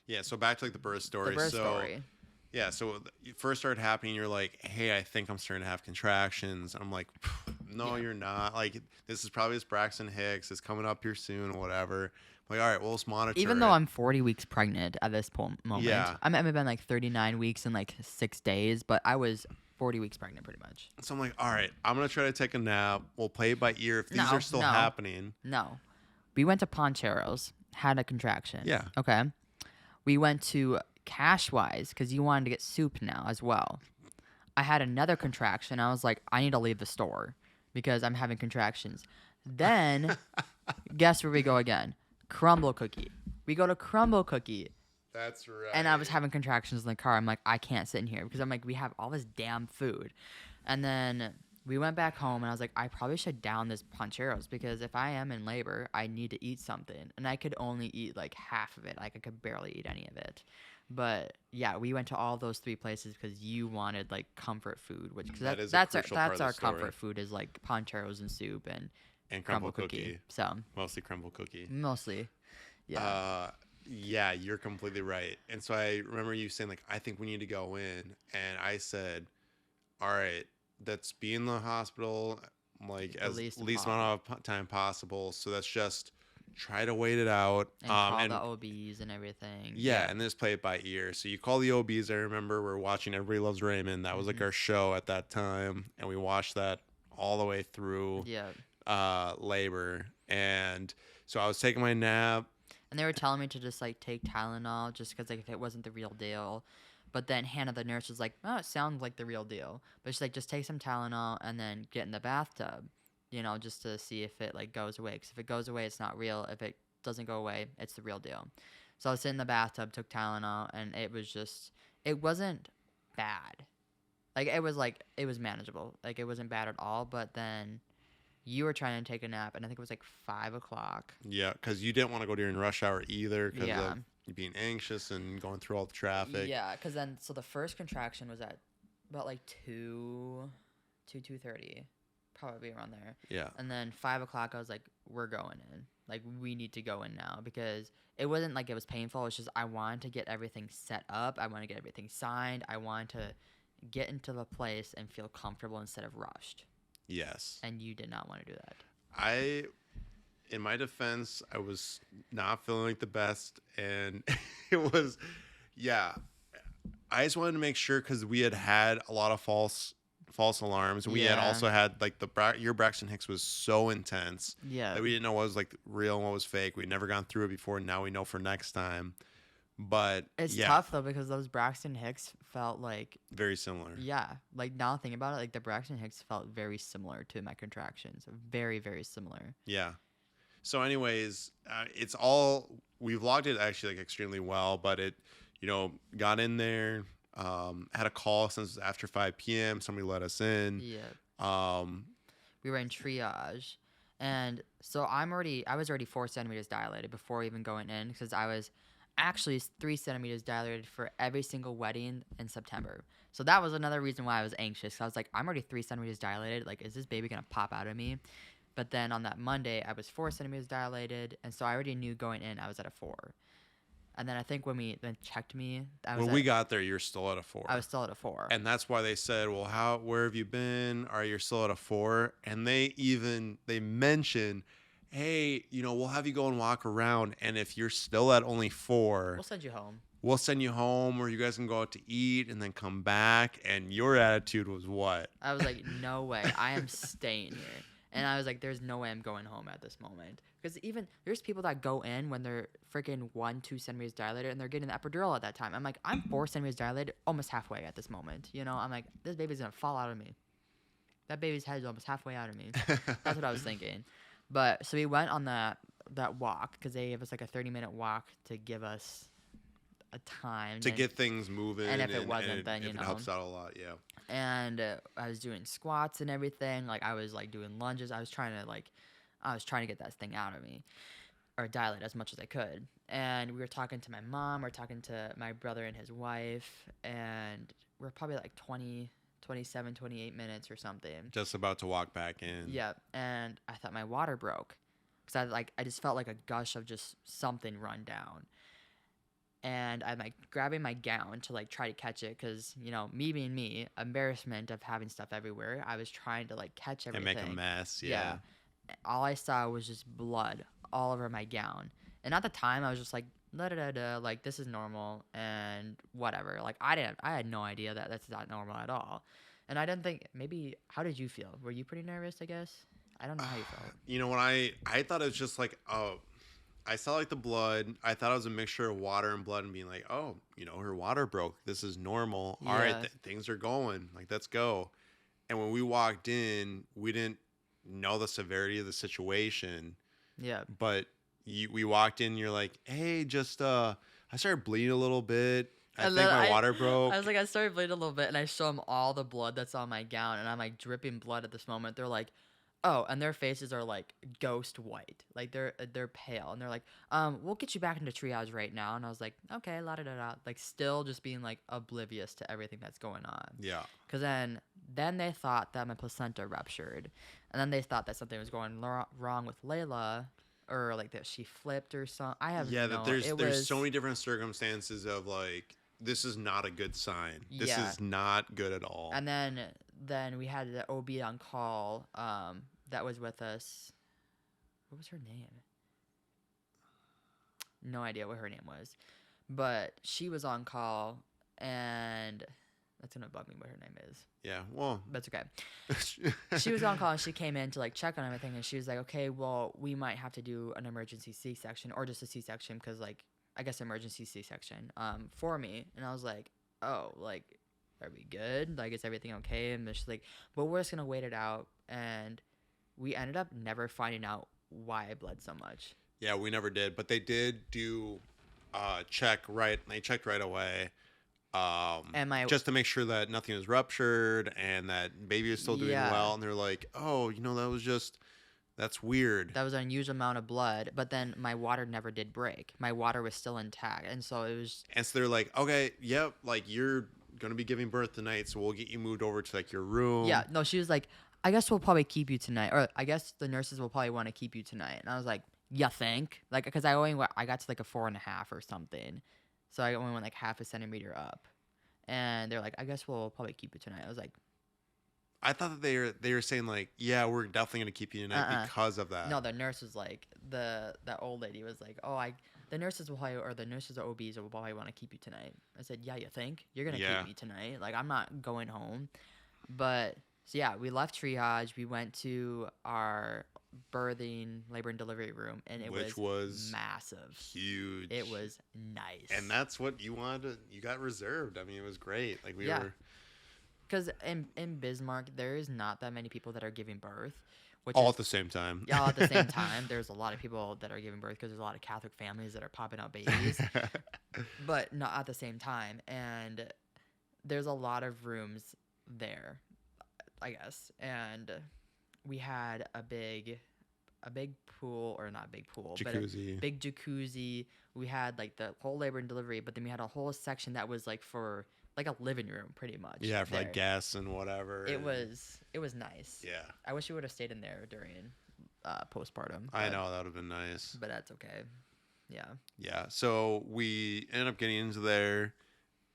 Yeah. So back to like the birth story. the birth so, story. Yeah. So it first started happening. You're like, hey, I think I'm starting to have contractions. I'm like, no, Yeah. you're not. Like, this is probably this Braxton Hicks. It's coming up here soon or whatever. I'm like, all right, well, let's monitor Even it. though I'm 40 weeks pregnant at this moment. Yeah. I might have been like 39 weeks and like 6 days, but I was 40 weeks pregnant pretty much. So I'm like, all right, I'm going to try to take a nap. We'll play it by ear if these No, are still no. happening. No. We went to Poncheros, had a contraction. Yeah. Okay. We went to Cashwise because you wanted to get soup now as well. I had another contraction. I was like, I need to leave the store because I'm having contractions. Then, guess where we go again? Crumble Cookie. We go to Crumble Cookie. That's right. And I was having contractions in the car. I'm like, I can't sit in here because I'm like, we have all this damn food. And then we went back home and I was like, I probably should down this Pancheros because if I am in labor, I need to eat something. And I could only eat like half of it. Like I could barely eat any of it. But yeah, we went to all those three places because you wanted like comfort food, which cause That is a that's crucial our part of the story. comfort food is like Pancheros and soup and Crumble cookie. cookie. So Mostly crumble cookie. mostly, yeah. Yeah, you're completely right. And so I remember you saying like, I think we need to go in, and I said, all right, let's be in the hospital like The as least least amount of time possible. So let's just try to wait it out. And call the OBs and everything. Yeah, and then just play it by ear. So you call the OBs. I remember we're watching Everybody Loves Raymond. That was like our show at that time, and we watched that all the way through labor. And so I was taking my nap. And they were telling me to just like take Tylenol just because like if it wasn't the real deal. But then Hannah, the nurse, was like, "Oh, it sounds like the real deal." But she's like, "Just take some Tylenol and then get in the bathtub, just to see if it like goes away. Because if it goes away, it's not real. If it doesn't go away, it's the real deal." So I was sitting in the bathtub, took Tylenol, and it wasn't bad. It was manageable. Like it wasn't bad at all. But then you were trying to take a nap, and I think it was like 5 o'clock. Yeah, because you didn't want to go during rush hour either because Yeah. of you being anxious and going through all the traffic. Yeah, because then so the first contraction was at about like 2:30, probably around there. Yeah. And then 5 o'clock, I was like, we're going in. Like we need to go in now because it wasn't like it was painful. It's just I wanted to get everything set up. I wanted to get everything signed. I wanted to get into the place and feel comfortable instead of rushed. Yes. And you did not want to do that. In my defense, I was not feeling like the best, and it was, yeah. I just wanted to make sure because we had a lot of false alarms. We had also had like your Braxton Hicks was so intense Yeah. that we didn't know what was like real and what was fake. We'd never gone through it before. Now we know for next time. But it's tough though because those Braxton Hicks felt like very similar. Yeah, like now thinking about it, like the Braxton Hicks felt very similar to my contractions. Very, very similar. Yeah. So, anyways, we vlogged it actually like extremely well, but it, got in there, had a call since it was after 5 p.m. Somebody let us in. Yeah. We were in triage, and so I was already 4 centimeters dilated before even going in because I was actually 3 centimeters dilated for every single wedding in September. So that was another reason why I was anxious. I was like, I'm already 3 centimeters dilated. Like, is this baby gonna pop out of me? But then on that Monday, I was 4 centimeters dilated, and so I already knew going in I was at a 4. And then I think when we then checked me, we got there, you're still at a 4. I was still at a 4. And that's why they said, well, where have you been? Are you still at a 4? And they mention, hey, we'll have you go and walk around. And if you're still at only 4, we'll send you home. We'll send you home, or you guys can go out to eat and then come back. And your attitude was what? I was like, no way. I am staying here. And I was like, there's no way I'm going home at this moment. Because even there's people that go in when they're freaking 1-2 centimeters dilated and they're getting the epidural at that time. I'm like, I'm 4 centimeters dilated almost halfway at this moment. I'm like, this baby's going to fall out of me. That baby's head is almost halfway out of me. That's what I was thinking. But so we went on that walk because they gave us like a 30-minute walk to give us a time to get things moving. And if it wasn't, then it helps out a lot. Yeah. And I was doing squats and everything. Like I was like doing lunges. I was trying to get that thing out of me or dilate as much as I could. And we were talking to my mom. We were talking to my brother and his wife. And we're probably like 27, 28 minutes or something. Just about to walk back in. Yeah. And I thought my water broke. Because I just felt like a gush of just something run down. And I'm like grabbing my gown to like try to catch it because, me being me, embarrassment of having stuff everywhere. I was trying to like catch everything. And make a mess. Yeah. All I saw was just blood all over my gown. And at the time I was just like, like this is normal and whatever. Like I had no idea that that's not normal at all. And I didn't think how did you feel? Were you pretty nervous, I guess? I don't know how you felt. When I thought it was just like, I saw like the blood. I thought it was a mixture of water and blood, and being like, oh, you know, her water broke. This is normal. All right, Yeah. things are going. Like, let's go. And when we walked in, we didn't know the severity of the situation, Yeah. but we walked in. You're like, hey, just I started bleeding a little bit. I And think then my I, water I was broke. like, I started bleeding a little bit, and I show them all the blood that's on my gown, and I'm like dripping blood at this moment. They're like, oh, and their faces are like ghost white, like they're pale, and they're like, we'll get you back into triage right now. And I was like, okay, la da da da, like still just being like oblivious to everything that's going on. Yeah, Cause then they thought that my placenta ruptured, and then they thought that something was going wrong with Layla, or like that she flipped or something. I have yeah. That no. It there's so was many different circumstances of like this is not a good sign. This yeah. is not good at all. And then we had the OB on call that was with us. What was her name? No idea what her name was. But she was on call, and that's going to bug me what her name is. Yeah, well, That's okay. She was on call, and she came in to like check on everything, and she was like, okay, well, we might have to do an emergency C-section or just a C-section because like I guess emergency C-section for me. And I was like, oh, like are we good? Like, is everything okay? And she's like, well, we're just gonna wait it out. And we ended up never finding out why I bled so much. yeah, we never did, but they did do check right. They checked right away, And my just to make sure that nothing was ruptured and that baby is still doing yeah, well. And they're like, oh, you know, that's weird. that was an unusual amount of blood. But then my water never did break. My water was still intact, and so it was And so they're like, okay, yep, like you're gonna be giving birth tonight, so we'll get you moved over to like your room. yeah. No, she was like, I guess we'll probably keep you tonight, or I guess the nurses will probably want to keep you tonight. And I was like, you think? Like, because I got to like a 4.5 or something, so I only went like half a centimeter up. And they're like, I guess we'll probably keep you tonight. I was like, I thought that they were saying like, yeah, we're definitely gonna keep you tonight because of that. no. The nurse was like, that old lady was like, oh, the nurses will probably, or the nurses or OBs will probably want to keep you tonight. I said, yeah, you think you're gonna Yeah. keep me tonight? Like, I'm not going home. But so yeah, we left triage. We went to our birthing, labor and delivery room, and it Which was was massive. huge. It was nice. And that's what you wanted. You got reserved. I mean, it was great. Like we Yeah. were. Because in Bismarck, there is not that many people that are giving birth, which All is at the same time. yeah. All at the same time, there's a lot of people that are giving birth because there's a lot of Catholic families that are popping out babies, but not at the same time. And there's a lot of rooms there, I guess. And we had a big pool, or not big pool, but a Jacuzzi. big jacuzzi. We had like the whole labor and delivery, but then we had a whole section that was like for like a living room, pretty much. Yeah, for like there. guests and whatever. It and- was nice. Yeah, I wish we would have stayed in there during postpartum. I but- know that would have been nice. but that's okay. Yeah. Yeah, so we ended up getting into there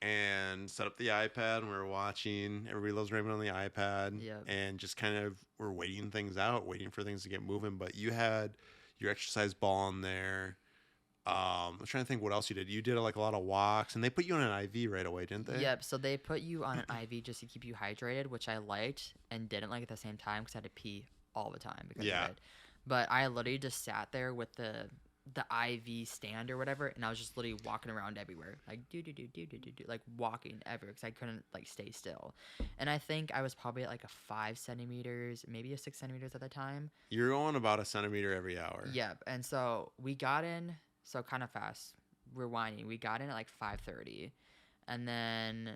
and set up the iPad, and we were watching Everybody Loves Raymond on the iPad. Yep. And just kind of were waiting things out, waiting for things to get moving. But you had your exercise ball in there. I'm trying to think what else you did. You did like a lot of walks, and they put you on an IV right away, didn't they? Yep. So they put you on an IV just to keep you hydrated, which I liked and didn't like at the same time because I had to pee all the time because Yeah. of it. But I literally just sat there with the IV stand or whatever, and I was just literally walking around everywhere, like do, like walking everywhere because I couldn't like stay still. And I think I was probably at like a 5 centimeters, maybe a 6 centimeters at the time. You're going about a centimeter every hour. Yep. And so we got in, so kind of fast, rewinding. We got in at like 5:30, and then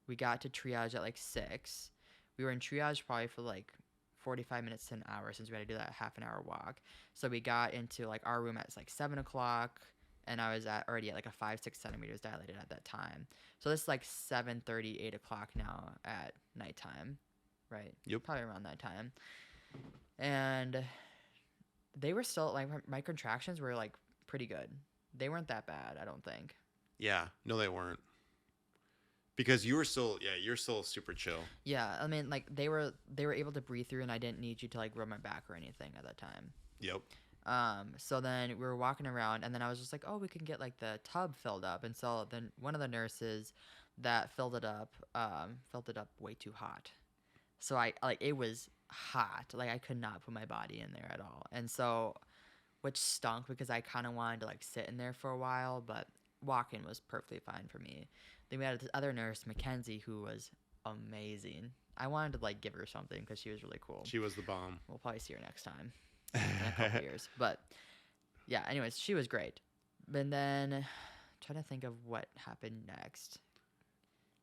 we got to triage at like 6. We were in triage probably for like 45 minutes to an hour since we had to do that half an hour walk. So we got into like our room at like 7 o'clock, and I was already at like a 5-6 centimeters dilated at that time. So this is like 7:30, 8 o'clock now at nighttime, right? Yep. Probably around that time. And they were still like my contractions were like pretty good. They weren't that bad, I don't think. Yeah. No, they weren't. Because you're still super chill. Yeah, I mean like they were able to breathe through, and I didn't need you to like rub my back or anything at that time. Yep. So then we were walking around, and then I was just like, oh, we can get like the tub filled up. And so then one of the nurses that filled it up way too hot. So I like it was hot. Like I could not put my body in there at all. And so which stunk because I kind of wanted to like sit in there for a while, but walking was perfectly fine for me. Then we had this other nurse, Mackenzie, who was amazing. I wanted to like give her something because she was really cool. She was the bomb. We'll probably see her next time in a couple years. But yeah, anyways, she was great. And then trying to think of what happened next.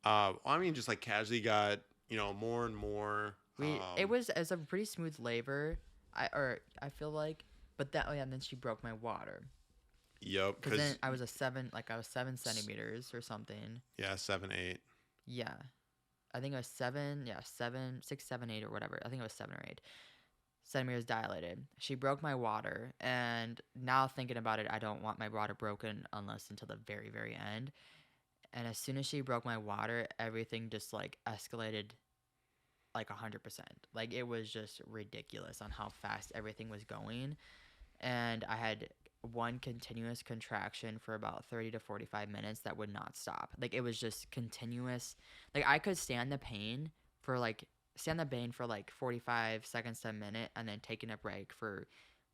I mean, just like casually got, more and more. It was as a pretty smooth labor. I feel like, but that and then she broke my water. Yep. Because then I was 7 centimeters or something. Yeah, 7, 8. Yeah, I think it was 7. Yeah, 7, 6, 7, 8 or whatever. I think it was 7 or 8 centimeters dilated. She broke my water, and now thinking about it, I don't want my water broken unless until the very, very end. And as soon as she broke my water, everything just like escalated like 100%. Like it was just ridiculous on how fast everything was going. And I had one continuous contraction for about 30 to 45 minutes that would not stop. Like it was just continuous. Like I could stand the pain for like 45 seconds to a minute and then taking a break for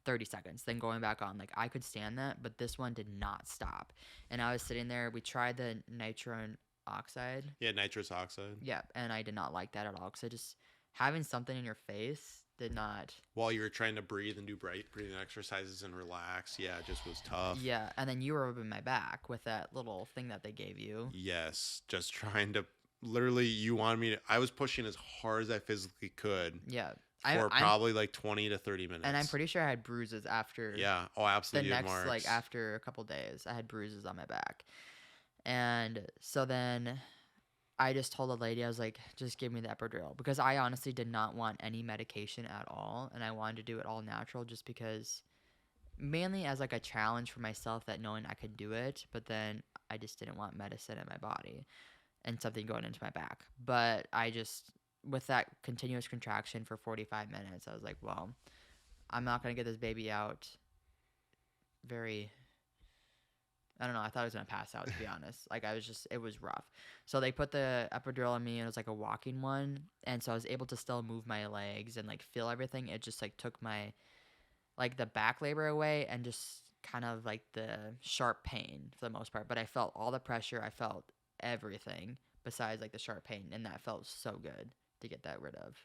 30 seconds, then going back on. Like I could stand that, but this one did not stop. And I was sitting there, we tried the nitrogen oxide. Yeah, nitrous oxide. Yeah, and I did not like that at all because just having something in your face did not. While you were trying to breathe and do breathing exercises and relax, yeah, it just was tough. Yeah, and then you were rubbing my back with that little thing that they gave you. Yes, just trying to. Literally, you wanted me to. I was pushing as hard as I physically could. Yeah. For probably like 20 to 30 minutes. And I'm pretty sure I had bruises after. Yeah. Oh, absolutely. The next, like after a couple days, I had bruises on my back. And so then I just told the lady, I was like, just give me the epidural. Because I honestly did not want any medication at all. And I wanted to do it all natural just because, mainly as like a challenge for myself, that knowing I could do it. But then I just didn't want medicine in my body and something going into my back. But I just, with that continuous contraction for 45 minutes, I was like, well, I'm not going to get this baby out I don't know. I thought I was going to pass out, to be honest. Like, it was rough. So they put the epidural on me, and it was like a walking one. And so I was able to still move my legs and like feel everything. It just like took my, like the back labor away and just kind of like the sharp pain for the most part. But I felt all the pressure. I felt everything besides like the sharp pain. And that felt so good to get that rid of.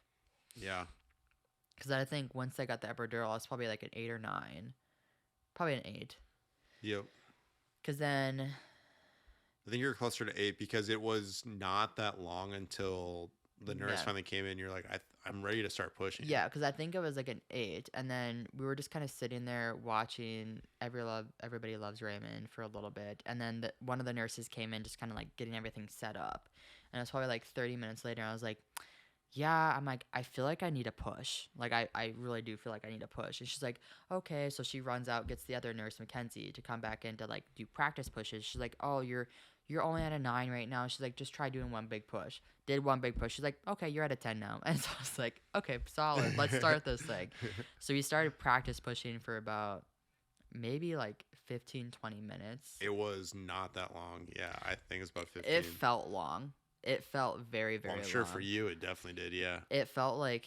Yeah. Because I think once I got the epidural, I was probably like an 8 or 9. Probably an 8. Yep. Because then I think you're closer to 8 because it was not that long until the nurse finally came in. You're like, I'm ready to start pushing. Yeah, because I think it was like an 8. And then we were just kind of sitting there watching Everybody Loves Raymond for a little bit. And then one of the nurses came in just kind of like getting everything set up. And it was probably like 30 minutes later. And I was like, yeah, I'm like, I feel like I need a push. Like, I really do feel like I need a push. And she's like, okay. So she runs out, gets the other nurse, Mackenzie, to come back in to, like, do practice pushes. She's like, oh, you're only at a 9 right now. She's like, just try doing one big push. Did one big push. She's like, okay, you're at a 10 now. And so I was like, okay, solid. Let's start this thing. So we started practice pushing for about maybe, like, 15, 20 minutes. It was not that long. Yeah, I think it's about 15. It felt long. It felt very, very long. I'm sure for you it definitely did, yeah. It felt like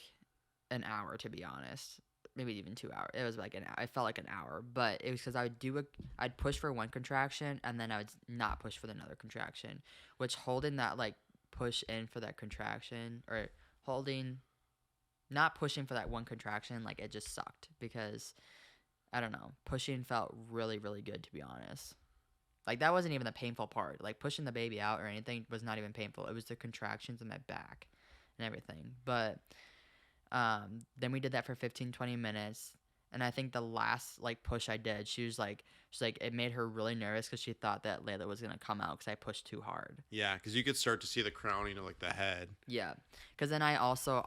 an hour, to be honest. Maybe even 2 hours. It was like an hour. It felt like an hour. But it was because I'd push for one contraction, and then I would not push for another contraction. Which holding that, like, push in for that contraction, or not pushing for that one contraction, like, it just sucked. Because, I don't know, pushing felt really, really good, to be honest. Like, that wasn't even the painful part. Like, pushing the baby out or anything was not even painful. It was the contractions in my back and everything. But then we did that for 15, 20 minutes. And I think the last, like, push I did, she's like, it made her really nervous because she thought that Layla was going to come out because I pushed too hard. Yeah, because you could start to see the crowning of, like, the head. Yeah. Because then I also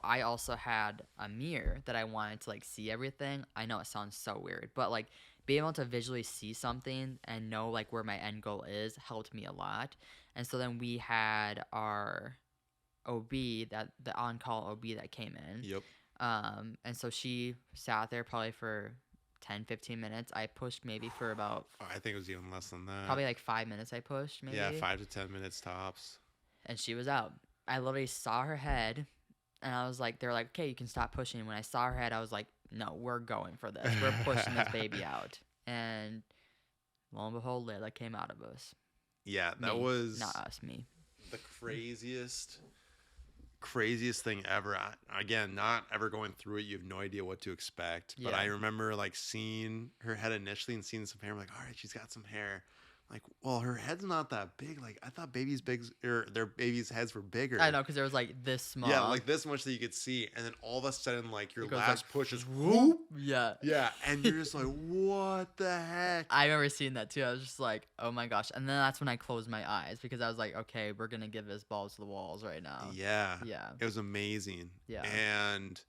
had a mirror that I wanted to, like, see everything. I know it sounds so weird, but, like, being able to visually see something and know like where my end goal is helped me a lot. And so then we had our OB, the on-call OB that came in. Yep. And so she sat there probably for 10, 15 minutes. I pushed maybe for about... I think it was even less than that. Probably like 5 minutes I pushed maybe. Yeah, 5 to 10 minutes tops. And she was out. I literally saw her head and I was like, they're like, okay, you can stop pushing. When I saw her head, I was like, no, we're going for this. We're pushing this baby out. And lo and behold, Layla came out of us. Yeah, that Me, not was us, me. the craziest thing ever. Again, not ever going through it, you have no idea what to expect. But Yeah. I remember like seeing her head initially and seeing some hair. I'm like, all right, she's got some hair. Like, well, her head's not that big. Like, I thought babies' big or their babies' heads were bigger. I know, because there was like this small. Yeah, like this much that you could see, and then all of a sudden, like your It goes, last like, push is whoop. whoop. Yeah. Yeah, and you're just like, what the heck? I remember seeing that too. I was just like, oh my gosh. And then that's when I closed my eyes because I was like, okay, we're going to give this balls to the walls right now. Yeah, Yeah. it was amazing. Yeah. And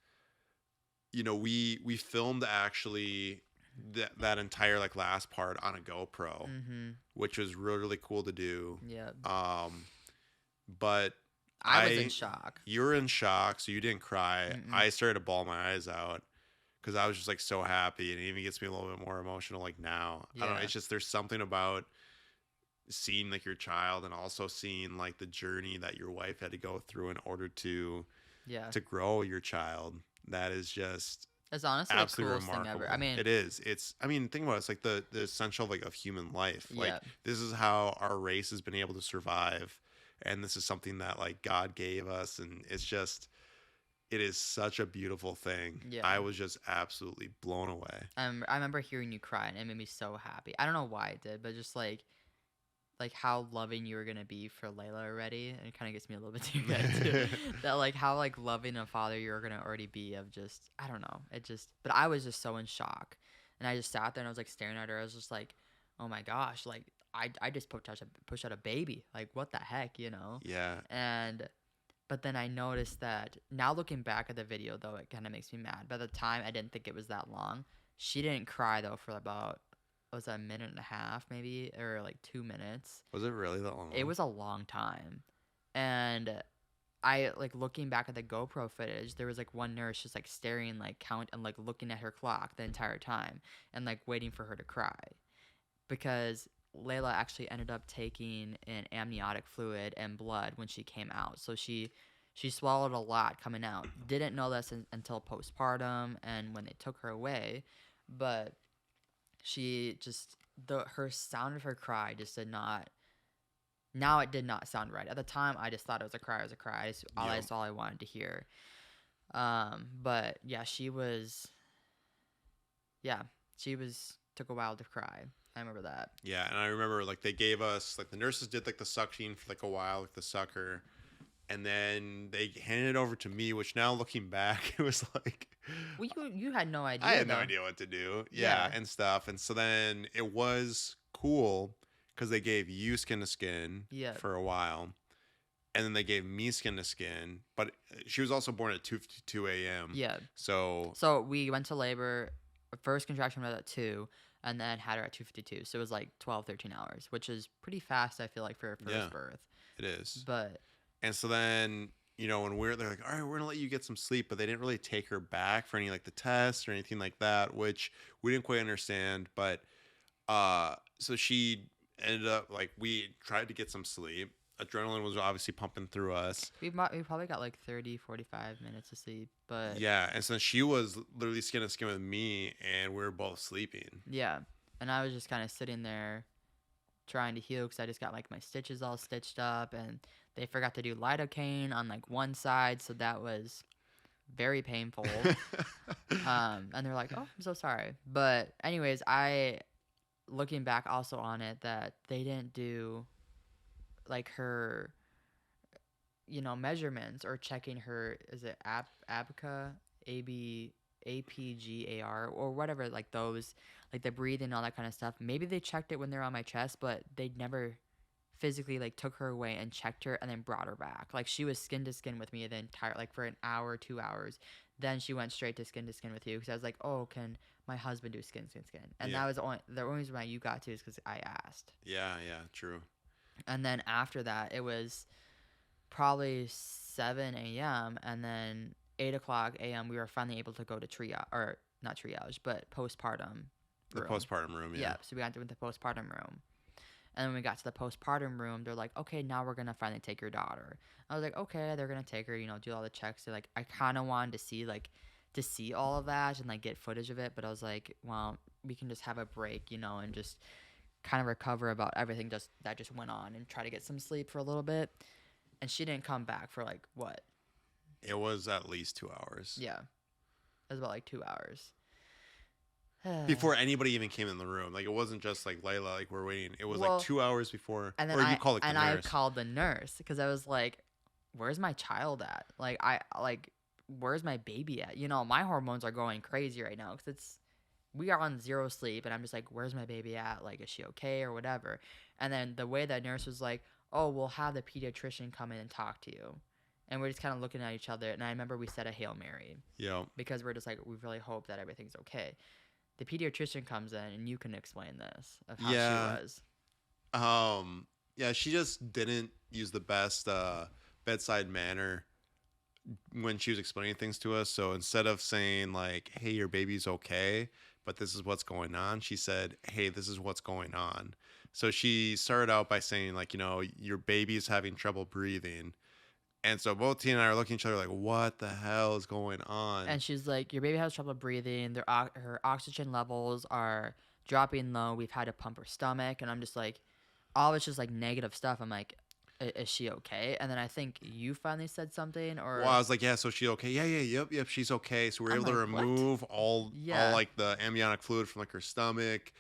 we filmed actually that entire like last part on a GoPro, which was really really cool to do. Yeah. But I was in shock. You were in shock, so you didn't cry. I started to bawl my eyes out because I was just like so happy, and it even gets me a little bit more emotional like now. I don't know, it's just there's something about seeing like your child and also seeing like the journey that your wife had to go through in order to grow your child. That is just it's honestly absolutely the coolest remarkable. thing ever. I mean, it is. Think about it. It's like the essential like of human life. Like this is how our race has been able to survive, and this is something that like God gave us, and it is such a beautiful thing. Yeah. I was just absolutely blown away. I remember hearing you cry, and it made me so happy. I don't know why it did, but just like how loving you were gonna be for Layla already, and it kind of gets me a little bit too too. That like how like loving a father you're gonna already be of just I don't know. But I was just so in shock, and I just sat there and I was like staring at her. I was just like, oh my gosh, like I just pushed out a baby. Like what the heck, Yeah. But then I noticed that now looking back at the video though, it kind of makes me mad. By the time I didn't think it was that long. She didn't cry though for about. Was a minute and a half maybe or like 2 minutes. Was it really that long? It was a long time. And I like looking back at the GoPro footage, there was like one nurse just like staring like count and like looking at her clock the entire time and like waiting for her to cry. Because Layla actually ended up taking an amniotic fluid and blood when she came out. So she swallowed a lot coming out. Didn't know this until postpartum and when they took her away, but she just her sound of her cry just did not. Now it did not sound right. At the time, I just thought it was a cry. It was a cry. That's all I wanted to hear. But yeah, she was. Yeah, took a while to cry. I remember that. Yeah, and I remember like they gave us like the nurses did like the suction for like a while, like the sucker, and then they handed it over to me. Which now looking back, it was like. Well, you had no idea. I had no idea what to do. Yeah, and stuff. And so then it was cool because they gave you skin to skin for a while. And then they gave me skin to skin. But she was also born at 2:52 a.m. Yeah. So we went to labor. First contraction was at 2 and then had her at 2:52. So it was like 12, 13 hours, which is pretty fast, I feel like, for a first birth. It is. And so then... when they're like, all right, we're going to let you get some sleep, but they didn't really take her back for any like the tests or anything like that, which we didn't quite understand. But so she ended up like, we tried to get some sleep. Adrenaline was obviously pumping through us. We probably got like 30, 45 minutes of sleep, but yeah. And so she was literally skin to skin with me and we were both sleeping. Yeah. And I was just kind of sitting there trying to heal because I just got like my stitches all stitched up and they forgot to do lidocaine on like one side, so that was very painful. And they're like, "Oh, I'm so sorry." But anyways, looking back also on it that they didn't do like her measurements or checking her ABCA, APGAR or whatever, like those, like the breathing and all that kind of stuff. Maybe they checked it when they're on my chest, but they never physically like took her away and checked her and then brought her back. Like she was skin to skin with me the entire like for an hour, 2 hours. Then she went straight to skin with you because I was like, oh, can my husband do skin? And that was the only reason why you got to is because I asked. Yeah, true. And then after that, it was probably 7 a.m. and then 8 o'clock a.m. we were finally able to go to triage, or not triage, but postpartum. The postpartum room, yeah. Yeah, so we got to the postpartum room. And when we got to the postpartum room, they're like, okay, now we're going to finally take your daughter. I was like, okay, they're going to take her, do all the checks. They're like, I kind of wanted to see, like, to see all of that and like get footage of it. But I was like, well, we can just have a break, and just kind of recover about everything that just went on and try to get some sleep for a little bit. And she didn't come back for like what? It was at least 2 hours. Yeah, it was about like 2 hours. Before anybody even came in the room. Like, it wasn't just like Layla, like, we're waiting. It was Well, like 2 hours before. And then or you call it the I nurse. called the nurse because I was like, "Where's my child at? Where's my baby at? My hormones are going crazy right now because we are on zero sleep, and I'm just like, where's my baby at? Like, is she okay or whatever?" And then the way that nurse was like, "Oh, we'll have the pediatrician come in and talk to you," and we're just kind of looking at each other. And I remember we said a Hail Mary. Yeah. Because we're just like, we really hope that everything's okay. The pediatrician comes in, and you can explain this of how she was. Yeah, she just didn't use the best bedside manner when she was explaining things to us. So instead of saying like, "Hey, your baby's okay, but this is what's going on," she said, "Hey, this is what's going on." So she started out by saying like, your baby's having trouble breathing. And so both Tina and I are looking at each other like, what the hell is going on? And she's like, your baby has trouble breathing. Her oxygen levels are dropping low. We've had to pump her stomach. And I'm just like, all it's just like negative stuff. I'm like, is she okay? And then I think you finally said something, or Well, I was like, yeah, so she okay? Yeah, yep, she's okay. So we're able to remove all like the amniotic fluid from like her stomach.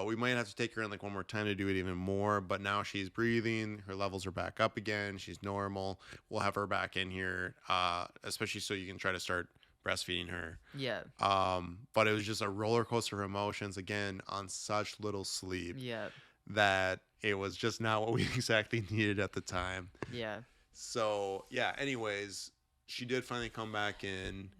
We might have to take her in like one more time to do it even more, but now she's breathing. Her levels are back up again. She's normal. We'll have her back in here, especially so you can try to start breastfeeding her. Yeah. But it was just a roller coaster of emotions again on such little sleep. Yeah. That it was just not what we exactly needed at the time. Yeah. So yeah. Anyways, she did finally come back in.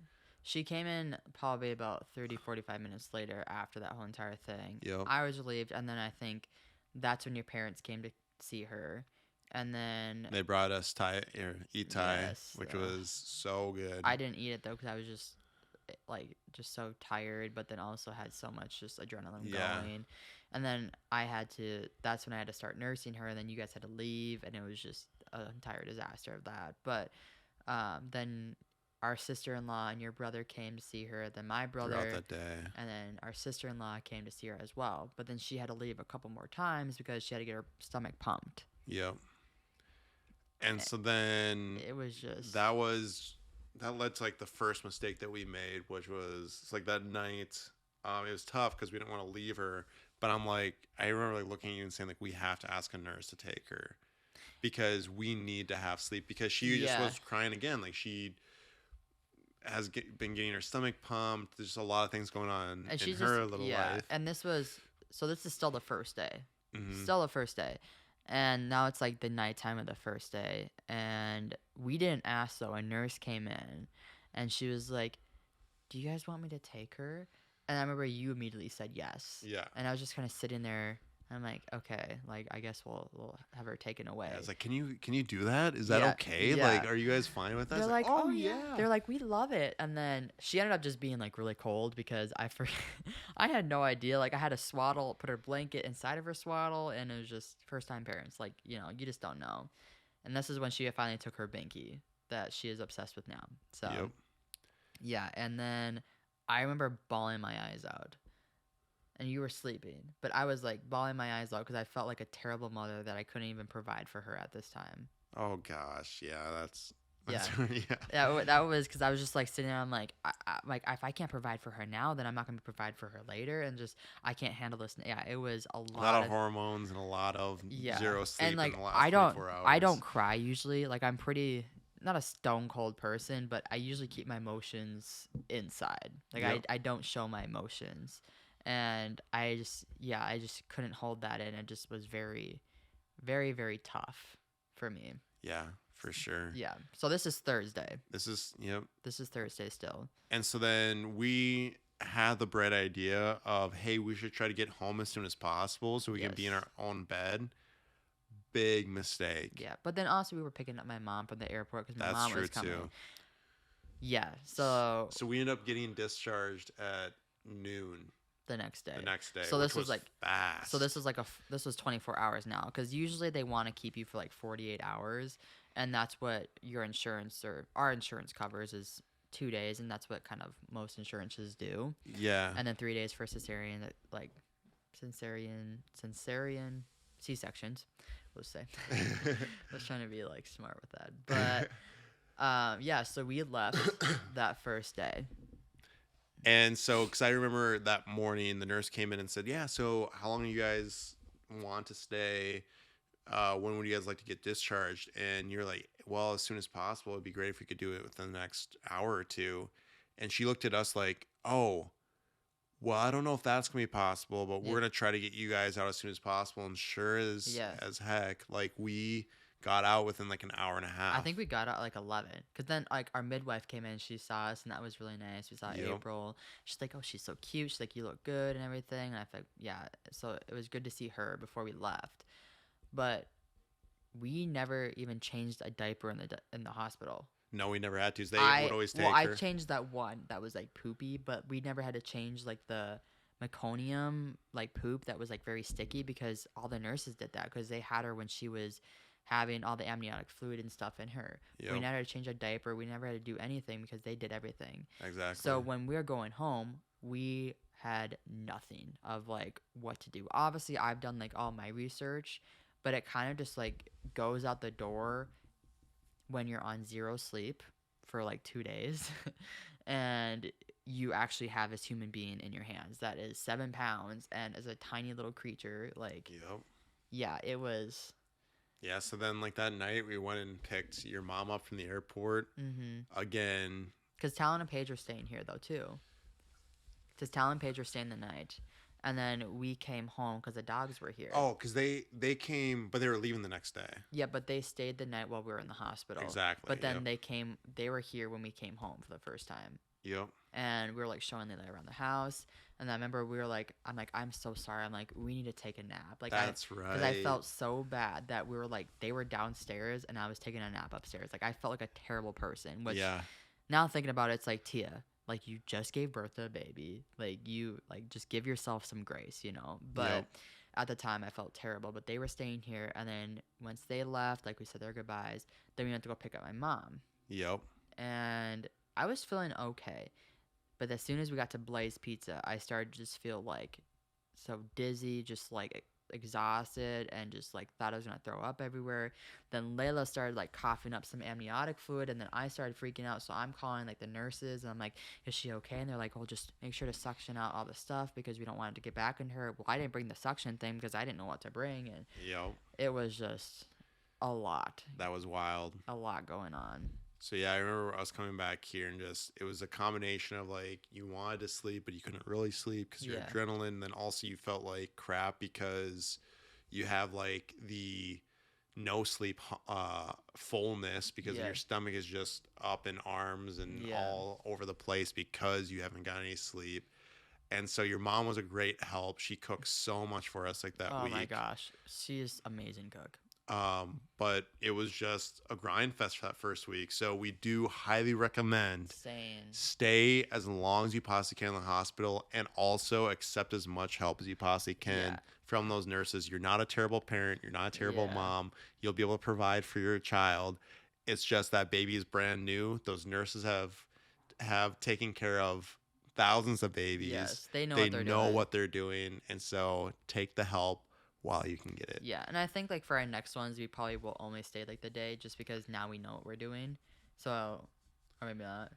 She came in probably about 30, 45 minutes later after that whole entire thing. Yep. I was relieved, and then I think that's when your parents came to see her. And then they brought us Thai, yes, which was so good. I didn't eat it though because I was just so tired, but then also had so much just adrenaline going. And then that's when I had to start nursing her, and then you guys had to leave, and it was just an entire disaster of that. But then our sister-in-law and your brother came to see her, then my brother throughout that day, and then our sister-in-law came to see her as well. But then she had to leave a couple more times because she had to get her stomach pumped. Yep. And so then it was just that led to like the first mistake that we made, which was it's like that night. It was tough because we didn't want to leave her, but I'm like, I remember like looking at you and saying like, we have to ask a nurse to take her because we need to have sleep, because she just was crying again. Like she has been getting her stomach pumped. There's just a lot of things going on in her little life. And this is still the first day. Mm-hmm. Still the first day. And now it's like the nighttime of the first day. And we didn't ask though. A nurse came in and she was like, "Do you guys want me to take her?" And I remember you immediately said yes. Yeah. And I was just kind of sitting there. I'm like, okay, like I guess we'll have her taken away. I was like, can you do that? Is that okay? Yeah. Like, are you guys fine with that? They're like, oh yeah. They're like, we love it. And then she ended up just being like really cold because I had no idea. Like I had to swaddle, put her blanket inside of her swaddle, and it was just first time parents. Like, you just don't know. And this is when she finally took her binky that she is obsessed with now. So yeah. And then I remember bawling my eyes out. And you were sleeping, but I was like bawling my eyes out because I felt like a terrible mother that I couldn't even provide for her at this time. Oh gosh, yeah, that's yeah. That was because I was just like sitting there. I'm like, like if I can't provide for her now, then I'm not gonna provide for her later, and just I can't handle this. Yeah, it was a lot of hormones and a lot of zero sleep. And like in the last 24 hours. I don't cry usually. Like I'm pretty not a stone cold person, but I usually keep my emotions inside. Like I don't show my emotions. And I just couldn't hold that in. It just was very, very, very tough for me. Yeah, for sure. Yeah. So this is Thursday. This is Thursday still. And so then we had the bright idea of, hey, we should try to get home as soon as possible so we can be in our own bed. Big mistake. Yeah. But then also we were picking up my mom from the airport because my mom was coming. That's true too. Yeah. So we ended up getting discharged at noon. The next day. So this was like fast. So this was 24 hours now, because usually they want to keep you for like 48 hours, and that's what your insurance or our insurance covers is 2 days, and that's what kind of most insurances do. Yeah. And then 3 days for cesarean, like cesarean C-sections, we'll say. I was trying to be like smart with that, but yeah. So we left that first day. And so, because I remember that morning, the nurse came in and said, "Yeah, so how long do you guys want to stay? When would you guys like to get discharged?" And you're like, "Well, as soon as possible. It'd be great if we could do it within the next hour or two." And she looked at us like, "Oh, well, I don't know if that's gonna be possible, but we're Yeah. gonna try to get you guys out as soon as possible." And sure Yeah. as heck, like we got out within like an hour and a half. I think we got out like 11, because then like our midwife came in, she saw us, and that was really nice. We saw Yep. April. She's like, "Oh, she's so cute." She's like, "You look good and everything." And I felt, yeah. So it was good to see her before we left, but we never even changed a diaper in the hospital. No, we never had to. They I would always take well, I her. changed that one that was like poopy, but we never had to change like the meconium like poop that was like very sticky, because all the nurses did that because they had her when she was having all the amniotic fluid and stuff in her. We Yep. never had to change a diaper. We never had to do anything because they did everything. Exactly. So when we were going home, we had nothing of like what to do. Obviously, I've done like all my research, but it kind of just like goes out the door when you're on zero sleep for like 2 days and you actually have this human being in your hands that is 7 pounds and is a tiny little creature. Like, Yep. yeah, it was. Yeah, so then like that night we went and picked your mom up from the airport again. Because Talon and Paige were staying here though too. Because Talon and Paige were staying the night, and then we came home because the dogs were here. Oh, because they came, but they were leaving the next day. Yeah, but they stayed the night while we were in the hospital. Exactly. But then yep. they were here when we came home for the first time. Yep. And we were like showing them around the house. And I remember we were like, I'm so sorry. I'm like, we need to take a nap. Like, That's right. Because I felt so bad that we were like, they were downstairs and I was taking a nap upstairs. Like, I felt like a terrible person. Which Yeah. now thinking about it, it's like, Teah, like you just gave birth to a baby. Like you like just give yourself some grace, you know. But Yep. at the time I felt terrible. But they were staying here, and then once they left, like we said their goodbyes, then we went to go pick up my mom. Yep. And I was feeling okay. But as soon as we got to Blaze Pizza, I started to just feel like so dizzy, just like exhausted, and just like thought I was gonna throw up everywhere. Then Layla started like coughing up some amniotic fluid, and then I started freaking out. So I'm calling like the nurses, and I'm like, "Is she okay?" And they're like, "Well, just make sure to suction out all the stuff because we don't want it to get back in her." Well, I didn't bring the suction thing because I didn't know what to bring, and Yep. it was just a lot That was wild. going on. So yeah, I remember us coming back here and just it was a combination of like you wanted to sleep but you couldn't really sleep because your Yeah. adrenaline. And then also you felt like crap because you have like the no sleep fullness because Yeah. your stomach is just up in arms and Yeah. all over the place because you haven't got any sleep. And so your mom was a great help. She cooked so much for us like that Oh week. my gosh, she is amazing cook. But it was just a grind fest for that first week. So we do highly recommend Insane. stay as long as you possibly can in the hospital and also accept as much help as you possibly can Yeah. from those nurses. You're not a terrible parent. You're not a terrible Yeah. mom. You'll be able to provide for your child. It's just that baby is brand new. Those nurses have taken care of thousands of babies. Yes, they know They what they're know doing. what they're doing. And so take the help while you can get it. Yeah, and I think like for our next ones, we probably will only stay like the day, just because now we know what we're doing. So, or maybe not.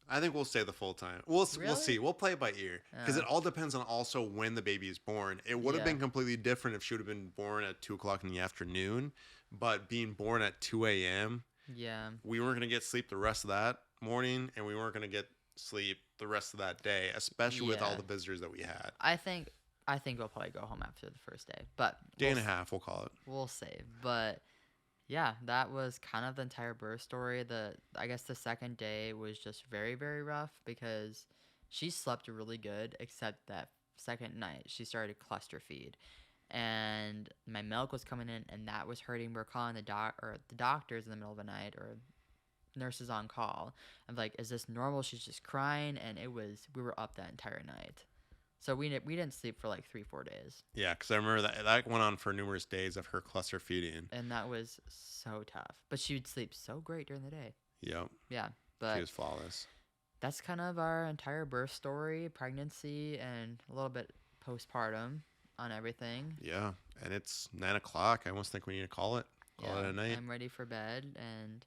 I think we'll stay the full time. We'll Really? see. We'll play it by ear because it Uh, all depends on also when the baby is born. It would have Yeah. been completely different if she would have been born at 2 o'clock in the afternoon, but being born at 2 a.m., Yeah. we weren't gonna get sleep the rest of that morning, and we weren't gonna get sleep the rest of that day, especially with all Yeah. the visitors that we had. I think we'll probably go home after the first day, but Day we'll and a half, we'll call it. we'll see. But yeah, that was kind of the entire birth story. I guess the second day was just very, very rough because she slept really good, except that second night she started to cluster feed, and my milk was coming in, and that was hurting. We were calling the doctors in the middle of the night, or nurses on call. I'm like, is this normal? She's just crying, and we were up that entire night. So we didn't sleep for like 3-4 days, Yeah, because I remember that went on for numerous days of her cluster feeding. and that was so tough. But she would sleep so great during the day. Yep, Yeah, she but was flawless. that's kind of our entire birth story, pregnancy, and a little bit postpartum on everything. Yeah, and it's 9 o'clock. I almost think we need to call it Yeah, a night. I'm ready for bed, and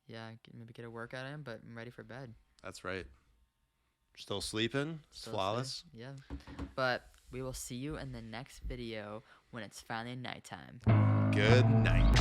yeah, maybe get a workout in, but I'm ready for bed. That's right. Still sleeping. It's Still sleep. flawless. Yeah. But we will see you in the next video when it's finally nighttime. Good night.